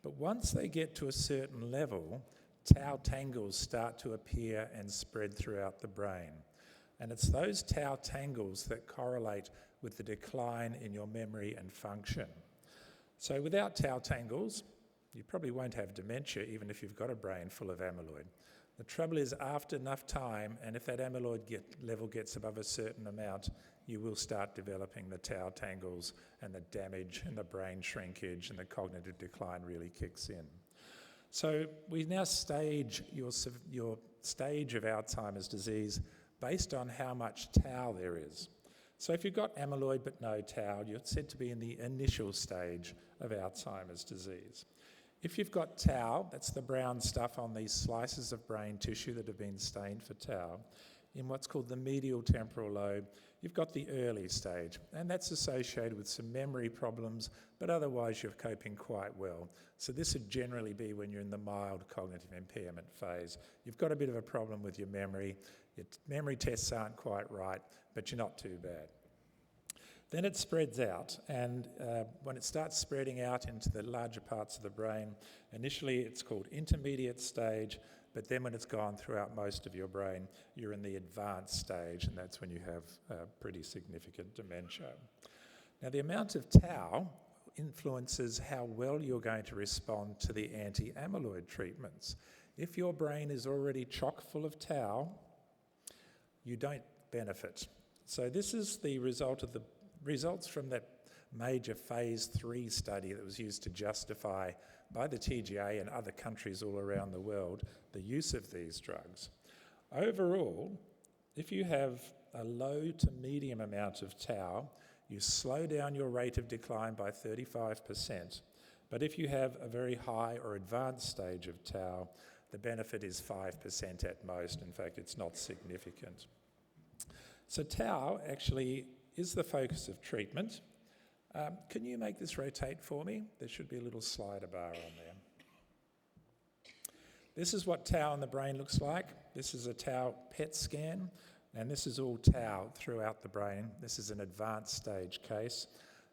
But once they get to a certain level, tau tangles start to appear and spread throughout the brain. And it's those tau tangles that correlate with the decline in your memory and function. So without tau tangles, you probably won't have dementia even if you've got a brain full of amyloid. The trouble is after enough time, and if that amyloid level gets above a certain amount, you will start developing the tau tangles and the damage and the brain shrinkage and the cognitive decline really kicks in. So we now stage your stage of Alzheimer's disease based on how much tau there is. So if you've got amyloid but no tau, you're said to be in the initial stage of Alzheimer's disease. If you've got tau, that's the brown stuff on these slices of brain tissue that have been stained for tau, in what's called the medial temporal lobe, you've got the early stage, and that's associated with some memory problems, but otherwise you're coping quite well. So this would generally be when you're in the mild cognitive impairment phase. You've got a bit of a problem with your memory memory tests aren't quite right, but you're not too bad. Then it spreads out, and when it starts spreading out into the larger parts of the brain, initially it's called intermediate stage, but then when it's gone throughout most of your brain, you're in the advanced stage, and that's when you have pretty significant dementia. Now, the amount of tau influences how well you're going to respond to the anti-amyloid treatments. If your brain is already chock full of tau, you don't benefit. So this is the results from that major phase 3 study that was used to justify by the TGA and other countries all around the world the use of these drugs. Overall, if you have a low to medium amount of tau, you slow down your rate of decline by 35%. But if you have a very high or advanced stage of tau, the benefit is 5% at most. In fact, it's not significant. So tau actually is the focus of treatment. Can you make this rotate for me? There should be a little slider bar on there. This is what tau in the brain looks like. This is a tau PET scan, and this is all tau throughout the brain. This is an advanced stage case.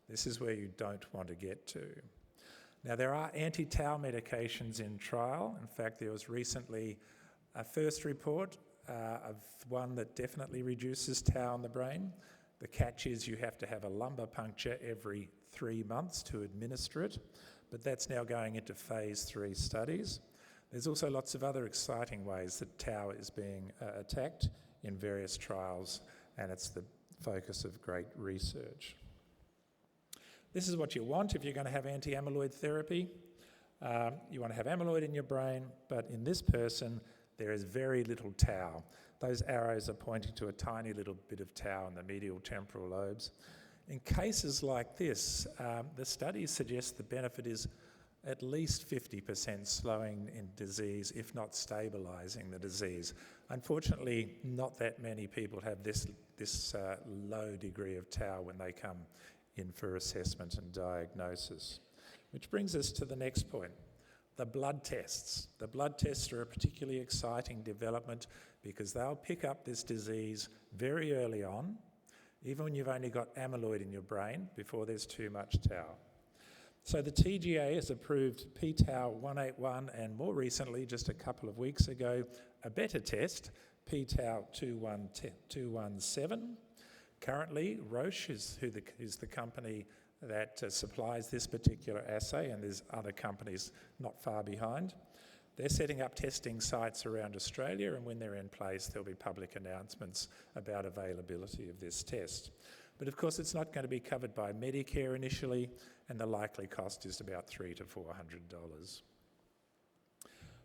This is where you don't want to get to. Now, there are anti-tau medications in trial. In fact, there was recently a first report of one that definitely reduces tau in the brain. The catch is you have to have a lumbar puncture every 3 months to administer it. but that's now going into phase 3 studies. There's also lots of other exciting ways that tau is being attacked in various trials, and it's the focus of great research. This is what you want if you're going to have anti-amyloid therapy. You want to have amyloid in your brain, but in this person, there is very little tau. Those arrows are pointing to a tiny little bit of tau in the medial temporal lobes. In cases like this, the studies suggest the benefit is at least 50% slowing in disease, if not stabilising the disease. Unfortunately, not that many people have this low degree of tau when they come in for assessment and diagnosis. Which brings us to the next point, the blood tests. The blood tests are a particularly exciting development because they'll pick up this disease very early on, even when you've only got amyloid in your brain, before there's too much tau. So the TGA has approved p-tau181 and more recently, just a couple of weeks ago, a better test, p-tau217. Currently, Roche is the company that supplies this particular assay, and there's other companies not far behind. They're setting up testing sites around Australia, and when they're in place, there'll be public announcements about availability of this test. But of course, it's not going to be covered by Medicare initially, and the likely cost is about $300 to $400.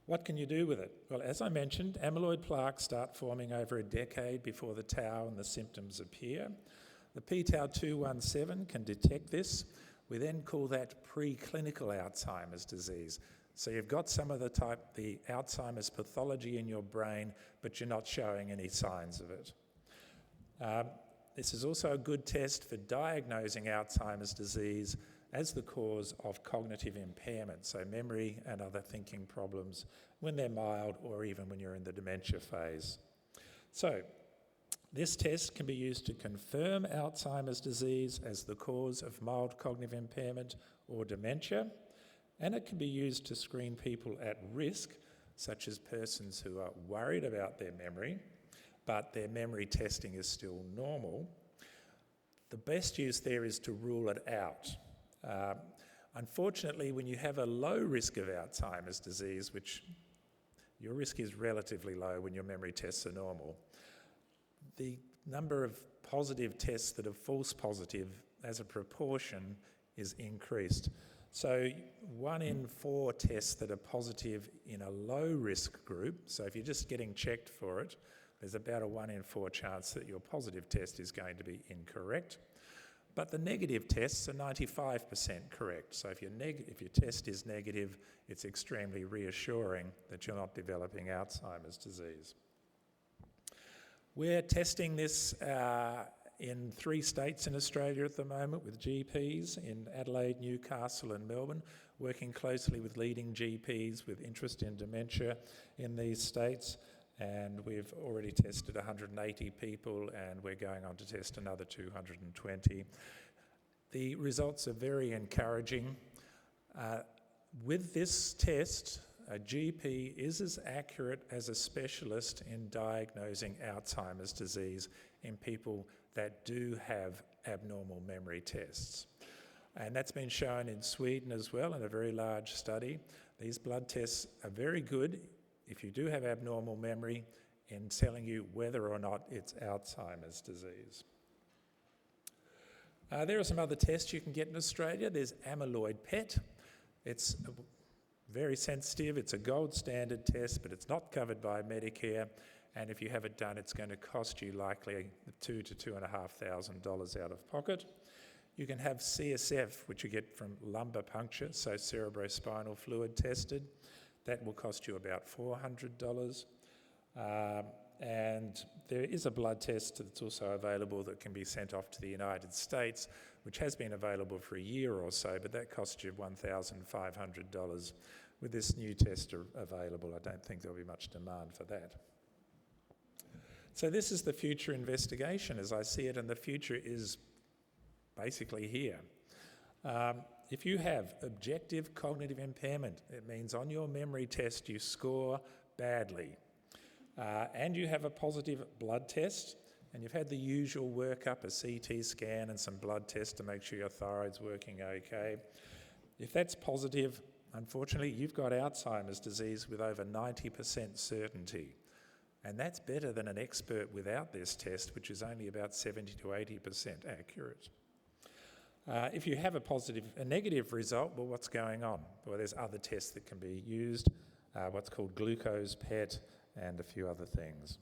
What can you do with it? Well, as I mentioned, amyloid plaques start forming over a decade before the tau and the symptoms appear. The p-tau217 can detect this. We then call that preclinical Alzheimer's disease. So you've got some of the Alzheimer's pathology in your brain, but you're not showing any signs of it. This is also a good test for diagnosing Alzheimer's disease as the cause of cognitive impairment, so memory and other thinking problems when they're mild or even when you're in the dementia phase. So this test can be used to confirm Alzheimer's disease as the cause of mild cognitive impairment or dementia, and it can be used to screen people at risk, such as persons who are worried about their memory, but their memory testing is still normal. The best use there is to rule it out. Unfortunately, when you have a low risk of Alzheimer's disease, which your risk is relatively low when your memory tests are normal, the number of positive tests that are false positive as a proportion is increased. So 1 in 4 tests that are positive in a low risk group, so if you're just getting checked for it, there's about a 1 in 4 chance that your positive test is going to be incorrect. But the negative tests are 95% correct. So if your test is negative, it's extremely reassuring that you're not developing Alzheimer's disease. We're testing this in 3 states in Australia at the moment with GPs in Adelaide, Newcastle and Melbourne, working closely with leading GPs with interest in dementia in these states. And we've already tested 180 people, and we're going on to test another 220. The results are very encouraging. With this test, a GP is as accurate as a specialist in diagnosing Alzheimer's disease in people that do have abnormal memory tests. And that's been shown in Sweden as well in a very large study. These blood tests are very good if you do have abnormal memory in telling you whether or not it's Alzheimer's disease. There are some other tests you can get in Australia. There's amyloid PET. It's very sensitive. It's a gold standard test, but it's not covered by Medicare. And if you have it done, it's going to cost you likely $2,000 to $2,500 out of pocket. You can have CSF, which you get from lumbar puncture, so cerebrospinal fluid tested. That will cost you about $400. And there is a blood test that's also available that can be sent off to the United States, which has been available for a year or so, but that costs you $1,500. With this new test available, I don't think there'll be much demand for that. So this is the future investigation as I see it, and the future is basically here. If you have objective cognitive impairment, it means on your memory test you score badly, and you have a positive blood test, and you've had the usual workup, a CT scan and some blood tests to make sure your thyroid's working okay. If that's positive, unfortunately, you've got Alzheimer's disease with over 90% certainty. And that's better than an expert without this test, which is only about 70 to 80% accurate. If you have a negative result, well, what's going on? Well, there's other tests that can be used, what's called glucose PET and a few other things.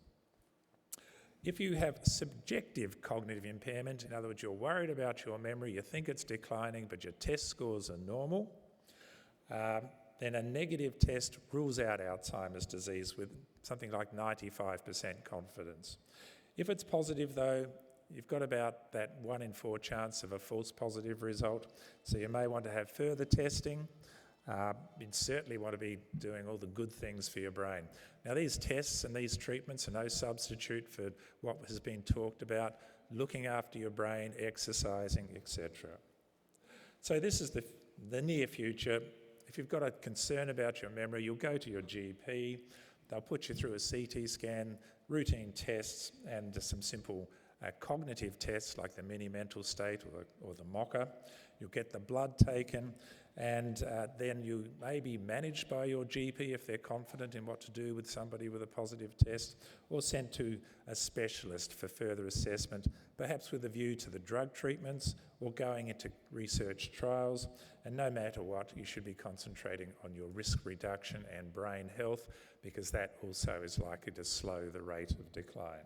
If you have subjective cognitive impairment, in other words, you're worried about your memory, you think it's declining, but your test scores are normal, then a negative test rules out Alzheimer's disease with something like 95% confidence. If it's positive, though, you've got about that 1 in 4 chance of a false positive result, so you may want to have further testing. You'd certainly want to be doing all the good things for your brain. Now, these tests and these treatments are no substitute for what has been talked about, looking after your brain, exercising, etc. So this is the near future. If you've got a concern about your memory, you'll go to your GP. They'll put you through a CT scan, routine tests, and some simple cognitive tests like the mini mental state or the MOCA. You'll get the blood taken, and then you may be managed by your GP if they're confident in what to do with somebody with a positive test, or sent to a specialist for further assessment, perhaps with a view to the drug treatments or going into research trials. And no matter what, you should be concentrating on your risk reduction and brain health, because that also is likely to slow the rate of decline.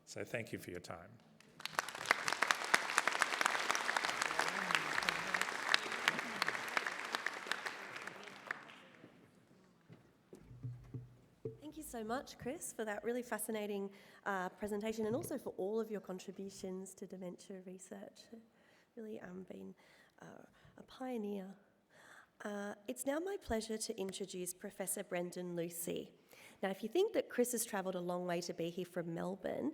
So thank you for your time. Thank you so much, Chris, for that really fascinating presentation, and also for all of your contributions to dementia research. Really been a pioneer. It's now my pleasure to introduce Professor Brendan Lucey. Now, if you think that Chris has travelled a long way to be here from Melbourne,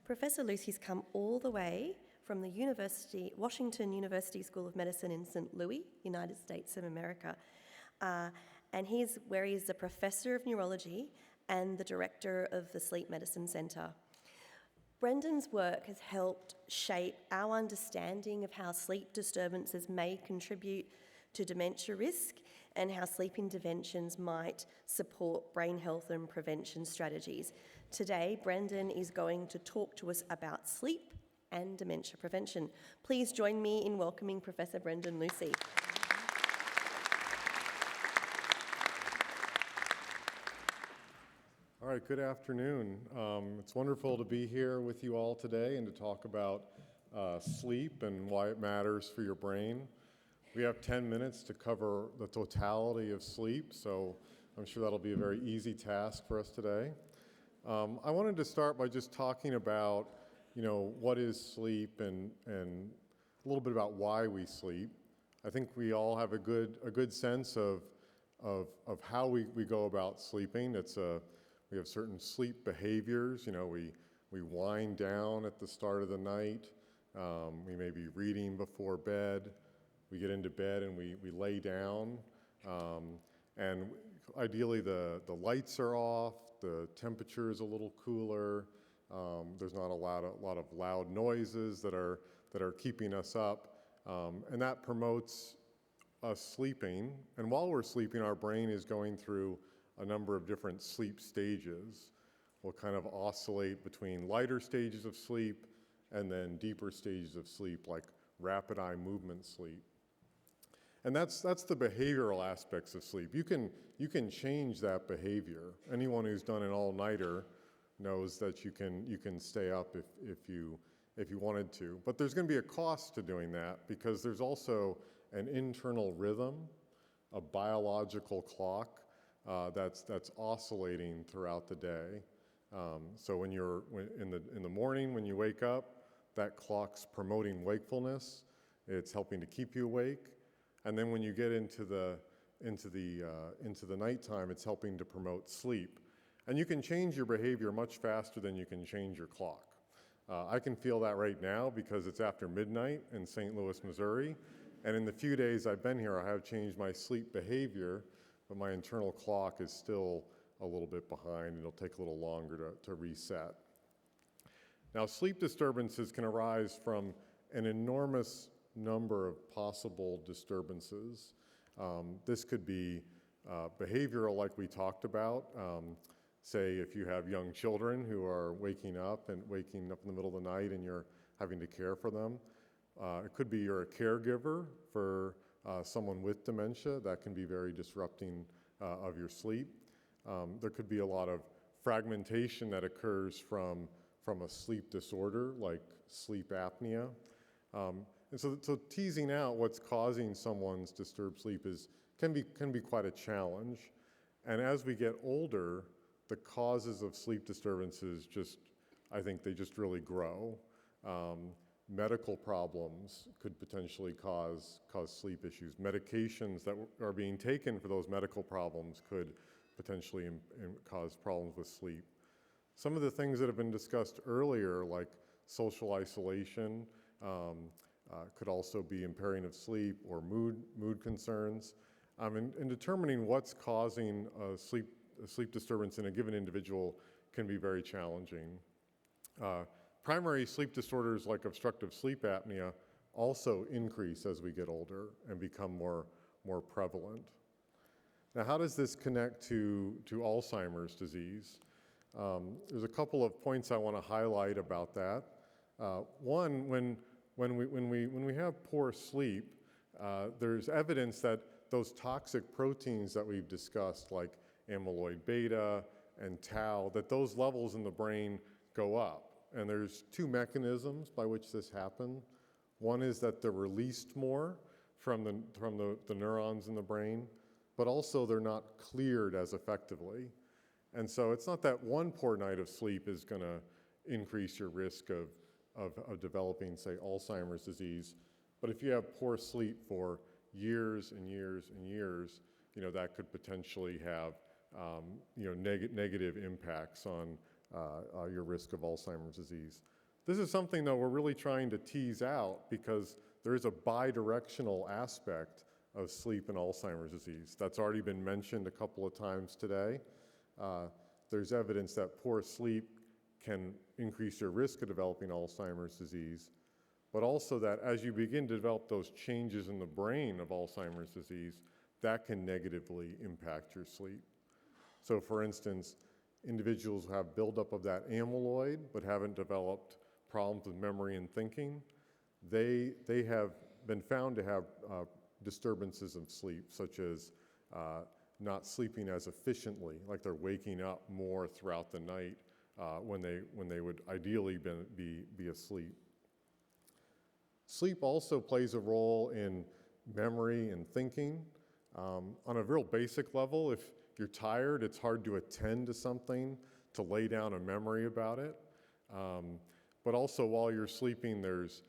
Professor Lucey's come all the way from the Washington University School of Medicine in St. Louis, United States of America. And he's where he's the Professor of Neurology and the Director of the Sleep Medicine Centre. Brendan's work has helped shape our understanding of how sleep disturbances may contribute to dementia risk and how sleep interventions might support brain health and prevention strategies. Today, Brendan is going to talk to us about sleep and dementia prevention. Please join me in welcoming Professor Brendan Lucey. All right, good afternoon. It's wonderful to be here with you all today and to talk about sleep and why it matters for your brain. We have 10 minutes to cover the totality of sleep, so I'm sure that'll be a very easy task for us today. I wanted to start by just talking about, what is sleep and a little bit about why we sleep. I think we all have a good sense of how we go about sleeping. We have certain sleep behaviors. We wind down at the start of the night. We may be reading before bed. We get into bed and we lay down. And ideally the lights are off, the temperature is a little cooler. There's not a lot of loud noises that are keeping us up. And that promotes us sleeping. And while we're sleeping, our brain is going through a number of different sleep stages. We'll kind of oscillate between lighter stages of sleep and then deeper stages of sleep, like rapid eye movement sleep. And that's the behavioral aspects of sleep. You can change that behavior. Anyone who's done an all-nighter knows that you can stay up if you wanted to. But there's going to be a cost to doing that, because there's also an internal rhythm, a biological clock that's oscillating throughout the day. So when in the morning when you wake up, that clock's promoting wakefulness. It's helping to keep you awake. And then when you get into the nighttime, it's helping to promote sleep. And you can change your behavior much faster than you can change your clock. I can feel that right now because it's after midnight in St. Louis, Missouri. And in the few days I've been here, I have changed my sleep behavior, but my internal clock is still a little bit behind. It'll take a little longer to reset. Now, sleep disturbances can arise from an enormous number of possible disturbances. This could be behavioral, like we talked about. Say if you have young children who are waking up in the middle of the night and you're having to care for them. It could be you're a caregiver for someone with dementia. That can be very disrupting of your sleep. There could be a lot of fragmentation that occurs from a sleep disorder like sleep apnea. And so teasing out what's causing someone's disturbed sleep can be quite a challenge. And as we get older, the causes of sleep disturbances I think they just really grow. Medical problems could potentially cause sleep issues. Medications that are being taken for those medical problems could potentially cause problems with sleep. Some of the things that have been discussed earlier, like social isolation, could also be impairing of sleep or mood concerns. In determining what's causing a sleep disturbance in a given individual can be very challenging. Primary sleep disorders like obstructive sleep apnea also increase as we get older and become more prevalent. Now, how does this connect to Alzheimer's disease? There's a couple of points I want to highlight about that. One, when we have poor sleep, there's evidence that those toxic proteins that we've discussed, like amyloid beta and tau, that those levels in the brain go up. And there's two mechanisms by which this happens. One is that they're released more from the neurons in the brain, but also they're not cleared as effectively. And so it's not that one poor night of sleep is going to increase your risk of developing, say, Alzheimer's disease, but if you have poor sleep for years and years and years, that could potentially have negative impacts on your risk of Alzheimer's disease. This is something that we're really trying to tease out because there is a bidirectional aspect of sleep and Alzheimer's disease. That's already been mentioned a couple of times today. There's evidence that poor sleep can increase your risk of developing Alzheimer's disease, but also that as you begin to develop those changes in the brain of Alzheimer's disease, that can negatively impact your sleep. So for instance, individuals who have buildup of that amyloid but haven't developed problems with memory and thinking, they have been found to have disturbances of sleep, such as not sleeping as efficiently, like they're waking up more throughout the night when they would ideally be asleep. Sleep also plays a role in memory and thinking. On a real basic level, if you're tired, it's hard to attend to something, to lay down a memory about it. But also while you're sleeping, there's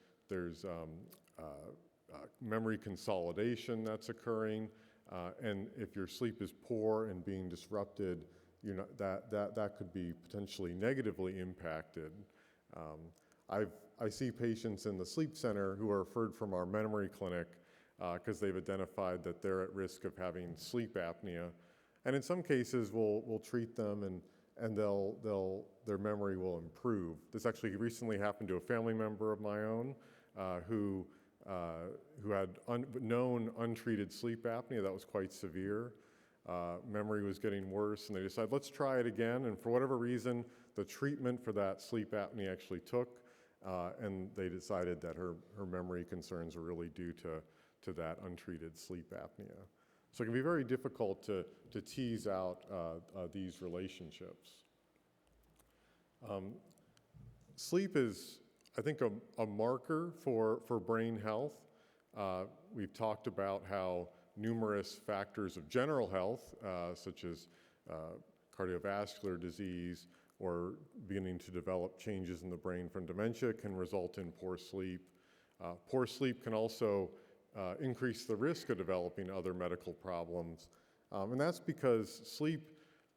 memory consolidation that's occurring. And if your sleep is poor and being disrupted, that could be potentially negatively impacted. I see patients in the sleep center who are referred from our memory clinic because they've identified that they're at risk of having sleep apnea. And in some cases, we'll treat them and their memory will improve. This actually recently happened to a family member of my own who had known untreated sleep apnea that was quite severe. Memory was getting worse, and they decided, let's try it again. And for whatever reason, the treatment for that sleep apnea actually took, and they decided that her memory concerns were really due to that untreated sleep apnea. So it can be very difficult to tease out these relationships. Sleep is, I think, a marker for brain health. We've talked about how numerous factors of general health, such as cardiovascular disease or beginning to develop changes in the brain from dementia, can result in poor sleep. Poor sleep can also increase the risk of developing other medical problems. And that's because sleep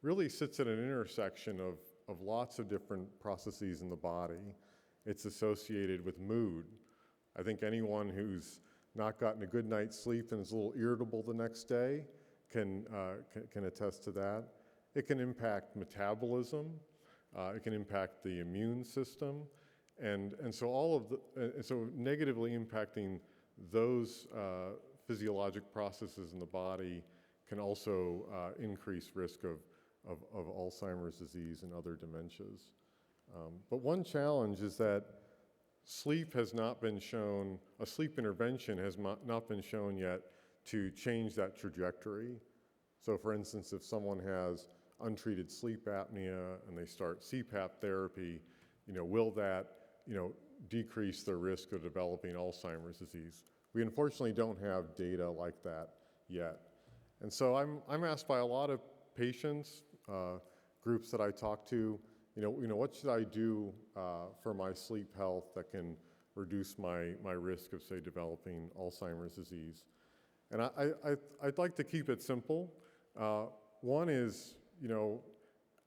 really sits at an intersection of lots of different processes in the body. It's associated with mood. I think anyone who's not gotten a good night's sleep and is a little irritable the next day can attest to that. It can impact metabolism. It can impact the immune system. And so so negatively impacting those physiologic processes in the body can also increase risk of Alzheimer's disease and other dementias. But one challenge is that sleep has not been shown, a sleep intervention has not been shown yet to change that trajectory. So for instance, if someone has untreated sleep apnea and they start CPAP therapy, will that, decrease their risk of developing Alzheimer's disease? We unfortunately don't have data like that yet. And so I'm asked by a lot of patients, groups that I talk to, what should I do for my sleep health that can reduce my risk of, say, developing Alzheimer's disease? And I'd like to keep it simple. One is,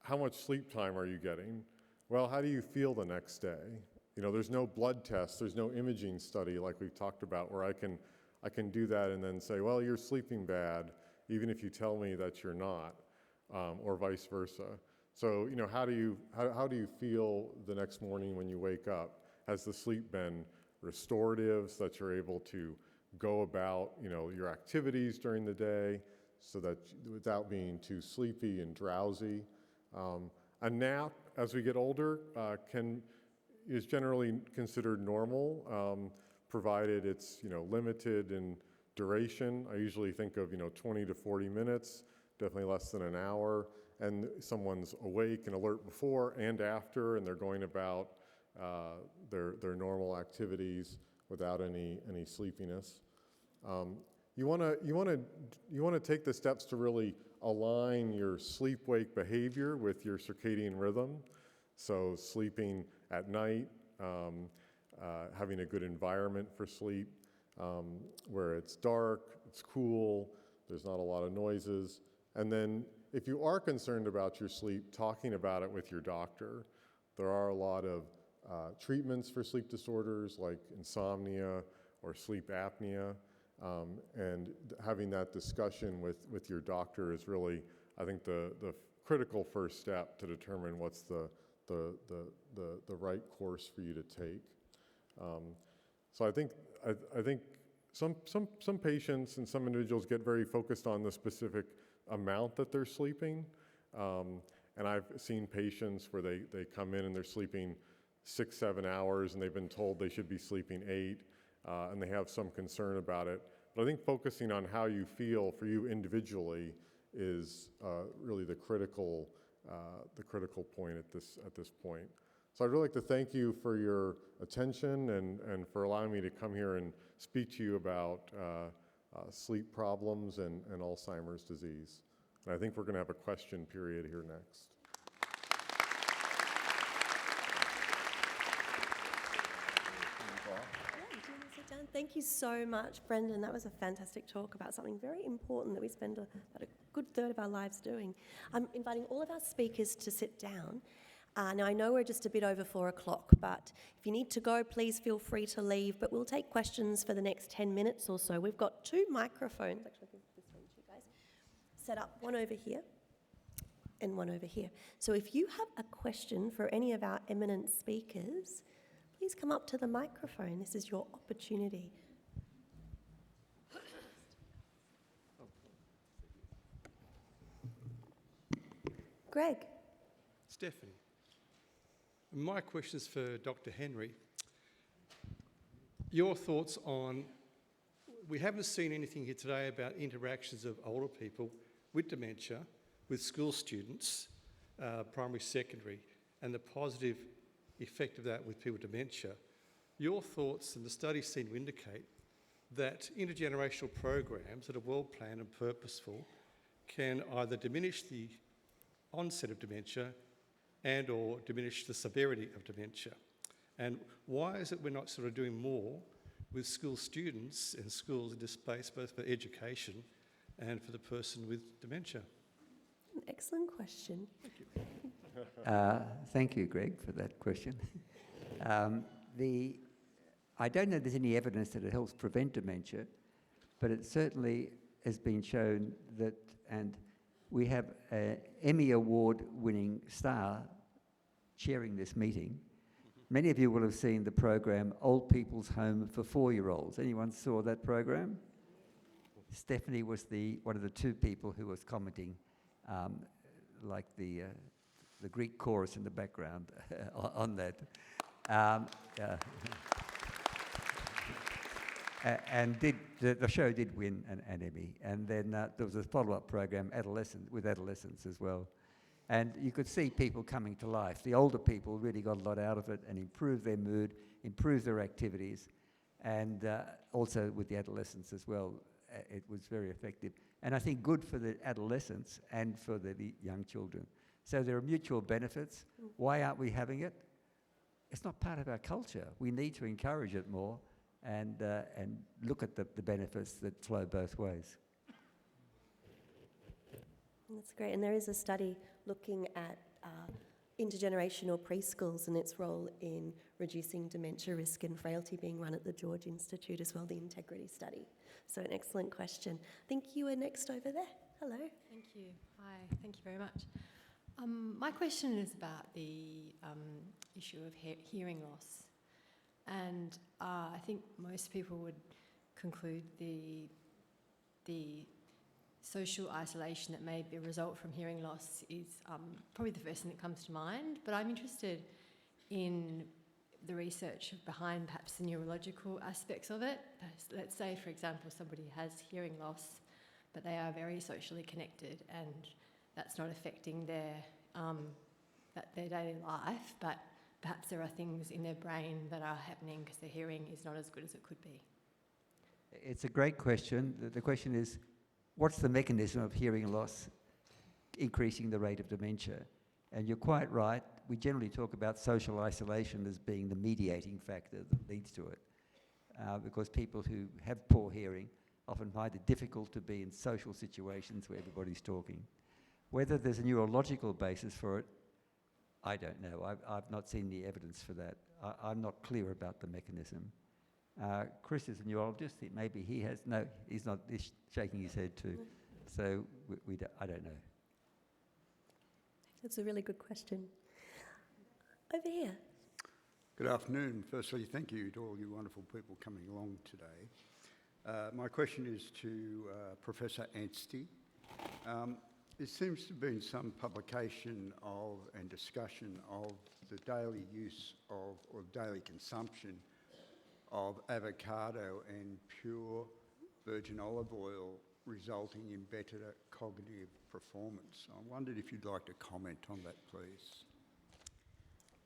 how much sleep time are you getting? Well, how do you feel the next day? There's no blood test, there's no imaging study like we've talked about where I can do that and then say, well, you're sleeping bad, even if you tell me that you're not, or vice versa. So, how do you feel the next morning when you wake up? Has the sleep been restorative so that you're able to go about, your activities during the day so that without being too sleepy and drowsy? A nap as we get older is generally considered normal, provided it's limited in duration. I usually think of 20 to 40 minutes, definitely less than an hour, and someone's awake and alert before and after, and they're going about their normal activities without any sleepiness. You want to take the steps to really align your sleep-wake behavior with your circadian rhythm. So sleeping at night, having a good environment for sleep, where it's dark, it's cool, there's not a lot of noises. And then if you are concerned about your sleep, talking about it with your doctor. There are a lot of treatments for sleep disorders like insomnia or sleep apnea. And having that discussion with your doctor is really, I think, the critical first step to determine what's the right course for you to take. So I think some patients and some individuals get very focused on the specific amount that they're sleeping. And I've seen patients where they come in and they're sleeping 6-7 hours and they've been told they should be sleeping 8, and they have some concern about it. But I think focusing on how you feel for you individually is really the critical point at this point. So I'd really like to thank you for your attention and for allowing me to come here and speak to you about sleep problems and Alzheimer's disease. And I think we're going to have a question period here next. Thank you so much, Brendan. That was a fantastic talk about something very important that we spend about a good third of our lives doing. I'm inviting all of our speakers to sit down. Now, I know we're just a bit over 4 o'clock, but if you need to go, please feel free to leave. But we'll take questions for the next 10 minutes or so. We've got 2 microphones. Actually, I'll give this one to you guys. Set up, one over here and one over here. So if you have a question for any of our eminent speakers, please come up to the microphone. This is your opportunity. Greg. Stephanie. My question is for Dr. Henry. Your thoughts on, we haven't seen anything here today about interactions of older people with dementia, with school students, primary, secondary, and the positive effect of that with people with dementia. Your thoughts and the studies seem to indicate that intergenerational programs that are well planned and purposeful can either diminish the onset of dementia and or diminish the severity of dementia. And why is it we're not sort of doing more with school students and schools in this space, both for education and for the person with dementia? An excellent question. Thank you. Thank you, Greg, for that question. I don't know if there's any evidence that it helps prevent dementia, but it certainly has been shown that, and we have an Emmy Award-winning star chairing this meeting. Many of you will have seen the program Old People's Home for 4-Year-Olds. Anyone saw that program? Stephanie was one of the two people who was commenting, like the Greek chorus in the background on that. And the show did win an Emmy. And then there was a follow-up program with adolescents as well. And you could see people coming to life. The older people really got a lot out of it and improved their mood, improved their activities, and also with the adolescents as well. It was very effective. And I think good for the adolescents and for the young children. So there are mutual benefits. Why aren't we having it? It's not part of our culture. We need to encourage it more and look at the benefits that flow both ways. That's great. And there is a study looking at intergenerational preschools and its role in reducing dementia risk and frailty being run at the George Institute as well, the Integrity Study. So an excellent question. I think you were next over there. Hello. Thank you. Hi, thank you very much. My question is about the issue of hearing loss. And I think most people would conclude the social isolation that may be a result from hearing loss is probably the first thing that comes to mind, but I'm interested in the research behind perhaps the neurological aspects of it. Let's say, for example, somebody has hearing loss, but they are very socially connected and that's not affecting their daily life, but perhaps there are things in their brain that are happening because their hearing is not as good as it could be. It's a great question. The question is, what's the mechanism of hearing loss increasing the rate of dementia? And you're quite right. We generally talk about social isolation as being the mediating factor that leads to it, because people who have poor hearing often find it difficult to be in social situations where everybody's talking. Whether there's a neurological basis for it, I don't know. I've not seen the evidence for that. I'm not clear about the mechanism. Chris is a neurologist. Maybe he has. No, he's not. He's shaking his head too. So I don't know. That's a really good question. Over here. Good afternoon. Firstly, thank you to all you wonderful people coming along today. My question is to Professor Anstey. There seems to have been some publication of and discussion of the daily use of or daily consumption of avocado and pure virgin olive oil resulting in better cognitive performance. I wondered if you'd like to comment on that, please.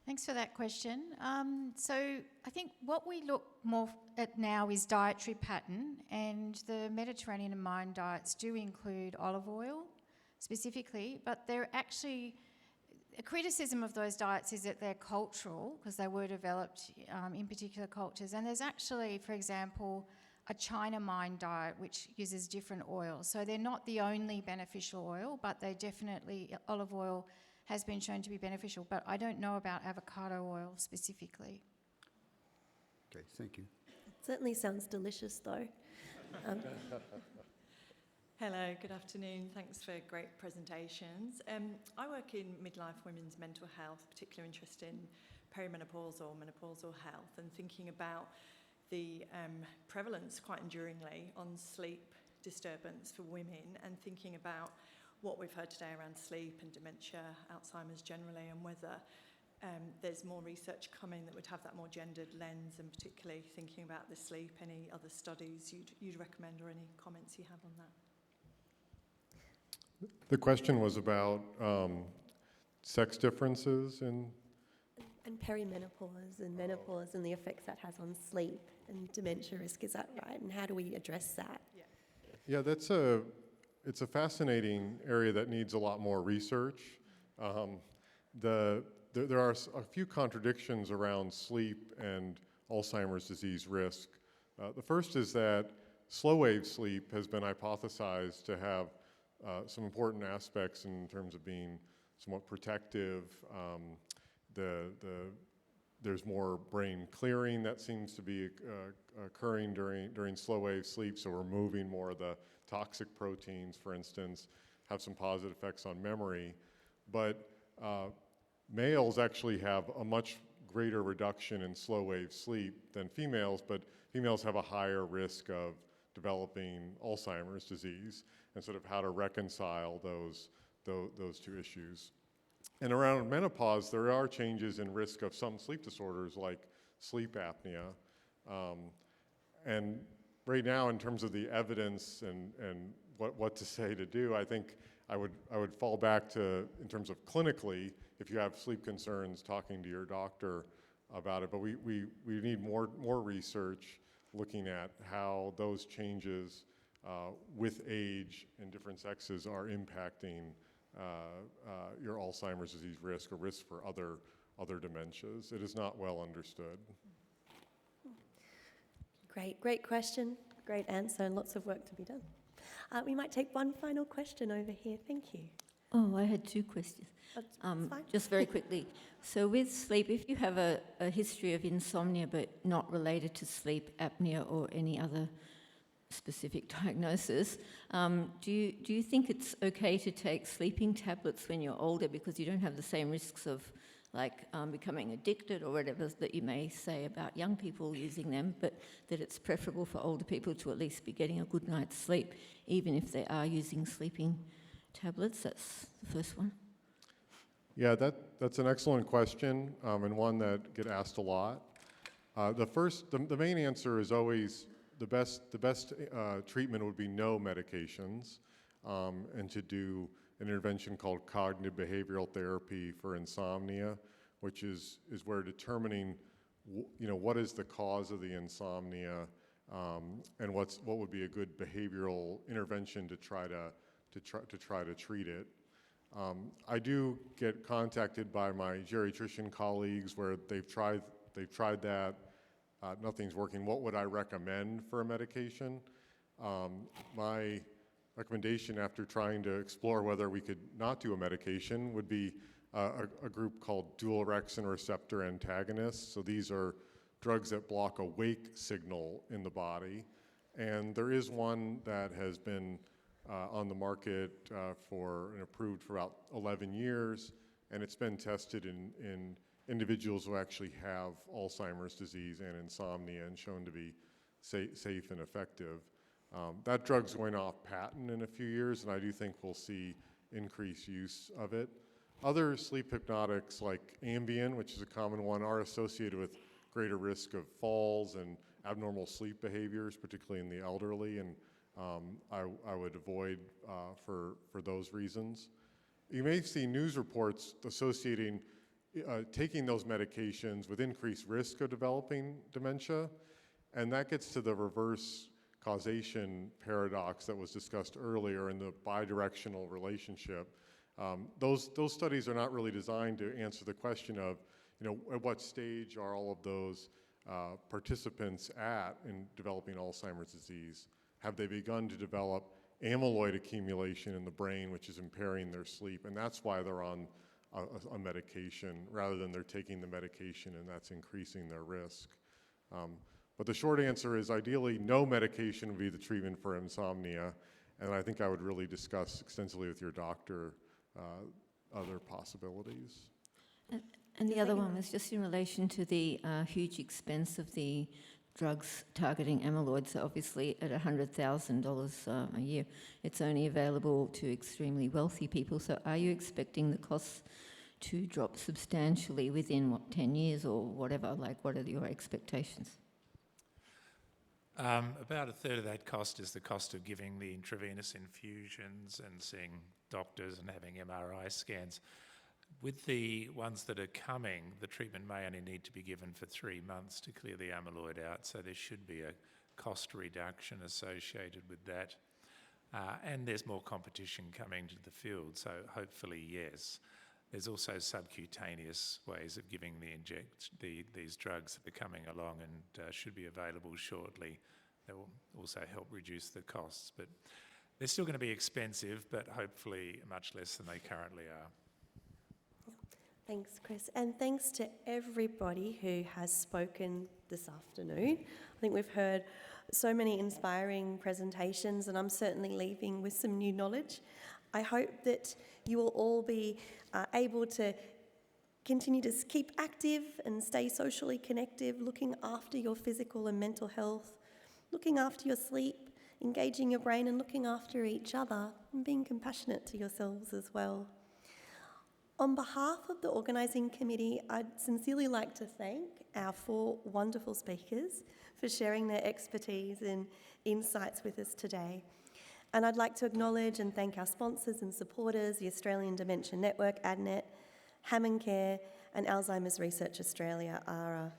Thanks for that question. So I think what we look more at now is dietary pattern, and the Mediterranean and Mayan diets do include olive oil specifically, but they're actually, a criticism of those diets is that they're cultural because they were developed in particular cultures. And there's actually, for example, a China Mayan diet which uses different oils. So they're not the only beneficial oil, but they definitely, olive oil has been shown to be beneficial, but I don't know about avocado oil specifically. Okay, thank you. It certainly sounds delicious though. Hello, good afternoon. Thanks for great presentations. I work in midlife women's mental health, particular interest in perimenopausal, menopausal health, and thinking about the prevalence quite enduringly on sleep disturbance for women, and thinking about what we've heard today around sleep and dementia, Alzheimer's generally, and whether there's more research coming that would have that more gendered lens, and particularly thinking about the sleep, any other studies you'd recommend or any comments you have on that? The question was about sex differences in... And perimenopause and menopause and the effects that has on sleep and dementia risk, is that right? And how do we address that? Yeah, it's a fascinating area that needs a lot more research. There are a few contradictions around sleep and Alzheimer's disease risk. The first is that slow-wave sleep has been hypothesized to have some important aspects in terms of being somewhat protective. There's more brain clearing that seems to be occurring during slow-wave sleep, so removing more of the toxic proteins, for instance, have some positive effects on memory. But males actually have a much greater reduction in slow-wave sleep than females, but females have a higher risk of developing Alzheimer's disease, and sort of how to reconcile those two issues. And around menopause, there are changes in risk of some sleep disorders like sleep apnea. And right now, in terms of the evidence and what to say to do, I think I would fall back to, in terms of clinically, if you have sleep concerns, talking to your doctor about it. But we need more research looking at how those changes with age in different sexes are impacting your Alzheimer's disease risk or risk for other dementias. It is not well understood. Great question, great answer, and lots of work to be done. We might take one final question over here. Thank you. Oh, I had two questions. Just very quickly. So with sleep, if you have a history of insomnia but not related to sleep apnea or any other specific diagnosis, do you think it's okay to take sleeping tablets when you're older because you don't have the same risks of becoming addicted or whatever that you may say about young people using them, but that it's preferable for older people to at least be getting a good night's sleep, even if they are using sleeping tablets? That's the first one. Yeah, that's an excellent question, and one that get asked a lot. The main answer is always the best treatment would be no medications, and to do an intervention called cognitive behavioral therapy for insomnia, which is where determining what is the cause of the insomnia, and what would be a good behavioral intervention to try to treat it. I do get contacted by my geriatrician colleagues where they've tried that, nothing's working. What would I recommend for a medication? My recommendation after trying to explore whether we could not do a medication would be a group called dual orexin receptor antagonists. So these are drugs that block a wake signal in the body. And there is one that has been on the market and approved for about 11 years, and it's been tested in individuals who actually have Alzheimer's disease and insomnia and shown to be safe and effective. That drug's going off patent in a few years, and I do think we'll see increased use of it. Other sleep hypnotics like Ambien, which is a common one, are associated with greater risk of falls and abnormal sleep behaviors, particularly in the elderly, and I would avoid for those reasons. You may see news reports associating taking those medications with increased risk of developing dementia, and that gets to the reverse causation paradox that was discussed earlier in the bidirectional relationship. Those studies are not really designed to answer the question of, at what stage are all of those participants at in developing Alzheimer's disease? Have they begun to develop amyloid accumulation in the brain, which is impairing their sleep? And that's why they're on a medication, rather than they're taking the medication and that's increasing their risk. But the short answer is ideally no medication would be the treatment for insomnia, and I think I would really discuss extensively with your doctor other possibilities. And the other one was just in relation to the huge expense of the drugs targeting amyloid. So obviously at $100,000 a year, it's only available to extremely wealthy people. So are you expecting the costs to drop substantially within, 10 years or whatever? What are your expectations? About a third of that cost is the cost of giving the intravenous infusions and seeing doctors and having MRI scans. With the ones that are coming, the treatment may only need to be given for 3 months to clear the amyloid out, so there should be a cost reduction associated with that. And there's more competition coming to the field, so hopefully, yes. There's also subcutaneous ways of giving these drugs that are coming along and should be available shortly. That will also help reduce the costs. But they're still going to be expensive, but hopefully much less than they currently are. Thanks, Chris. And thanks to everybody who has spoken this afternoon. I think we've heard so many inspiring presentations, and I'm certainly leaving with some new knowledge. I hope that you will all be able to continue to keep active and stay socially connected, looking after your physical and mental health, looking after your sleep, engaging your brain and looking after each other and being compassionate to yourselves as well. On behalf of the organising committee, I'd sincerely like to thank our 4 wonderful speakers for sharing their expertise and insights with us today. And I'd like to acknowledge and thank our sponsors and supporters, the Australian Dementia Network, ADNET, Hammond Care, and Alzheimer's Research Australia, ARA.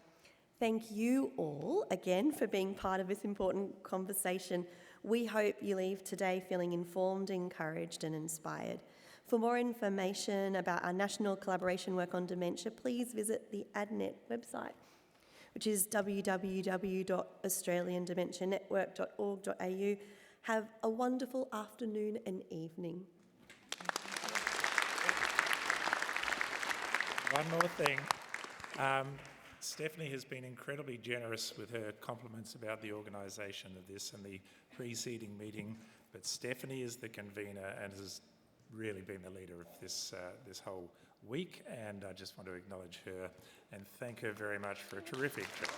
Thank you all again for being part of this important conversation. We hope you leave today feeling informed, encouraged, and inspired. For more information about our national collaboration work on dementia, please visit the ADNET website, which is www.australiandementianetwork.org.au. Have a wonderful afternoon and evening. One more thing. Stephanie has been incredibly generous with her compliments about the organisation of this and the preceding meeting, but Stephanie is the convener and has really been the leader of this whole week, and I just want to acknowledge her and thank her very much for a terrific job.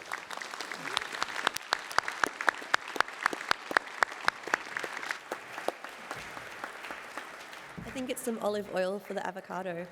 I think it's some olive oil for the avocado.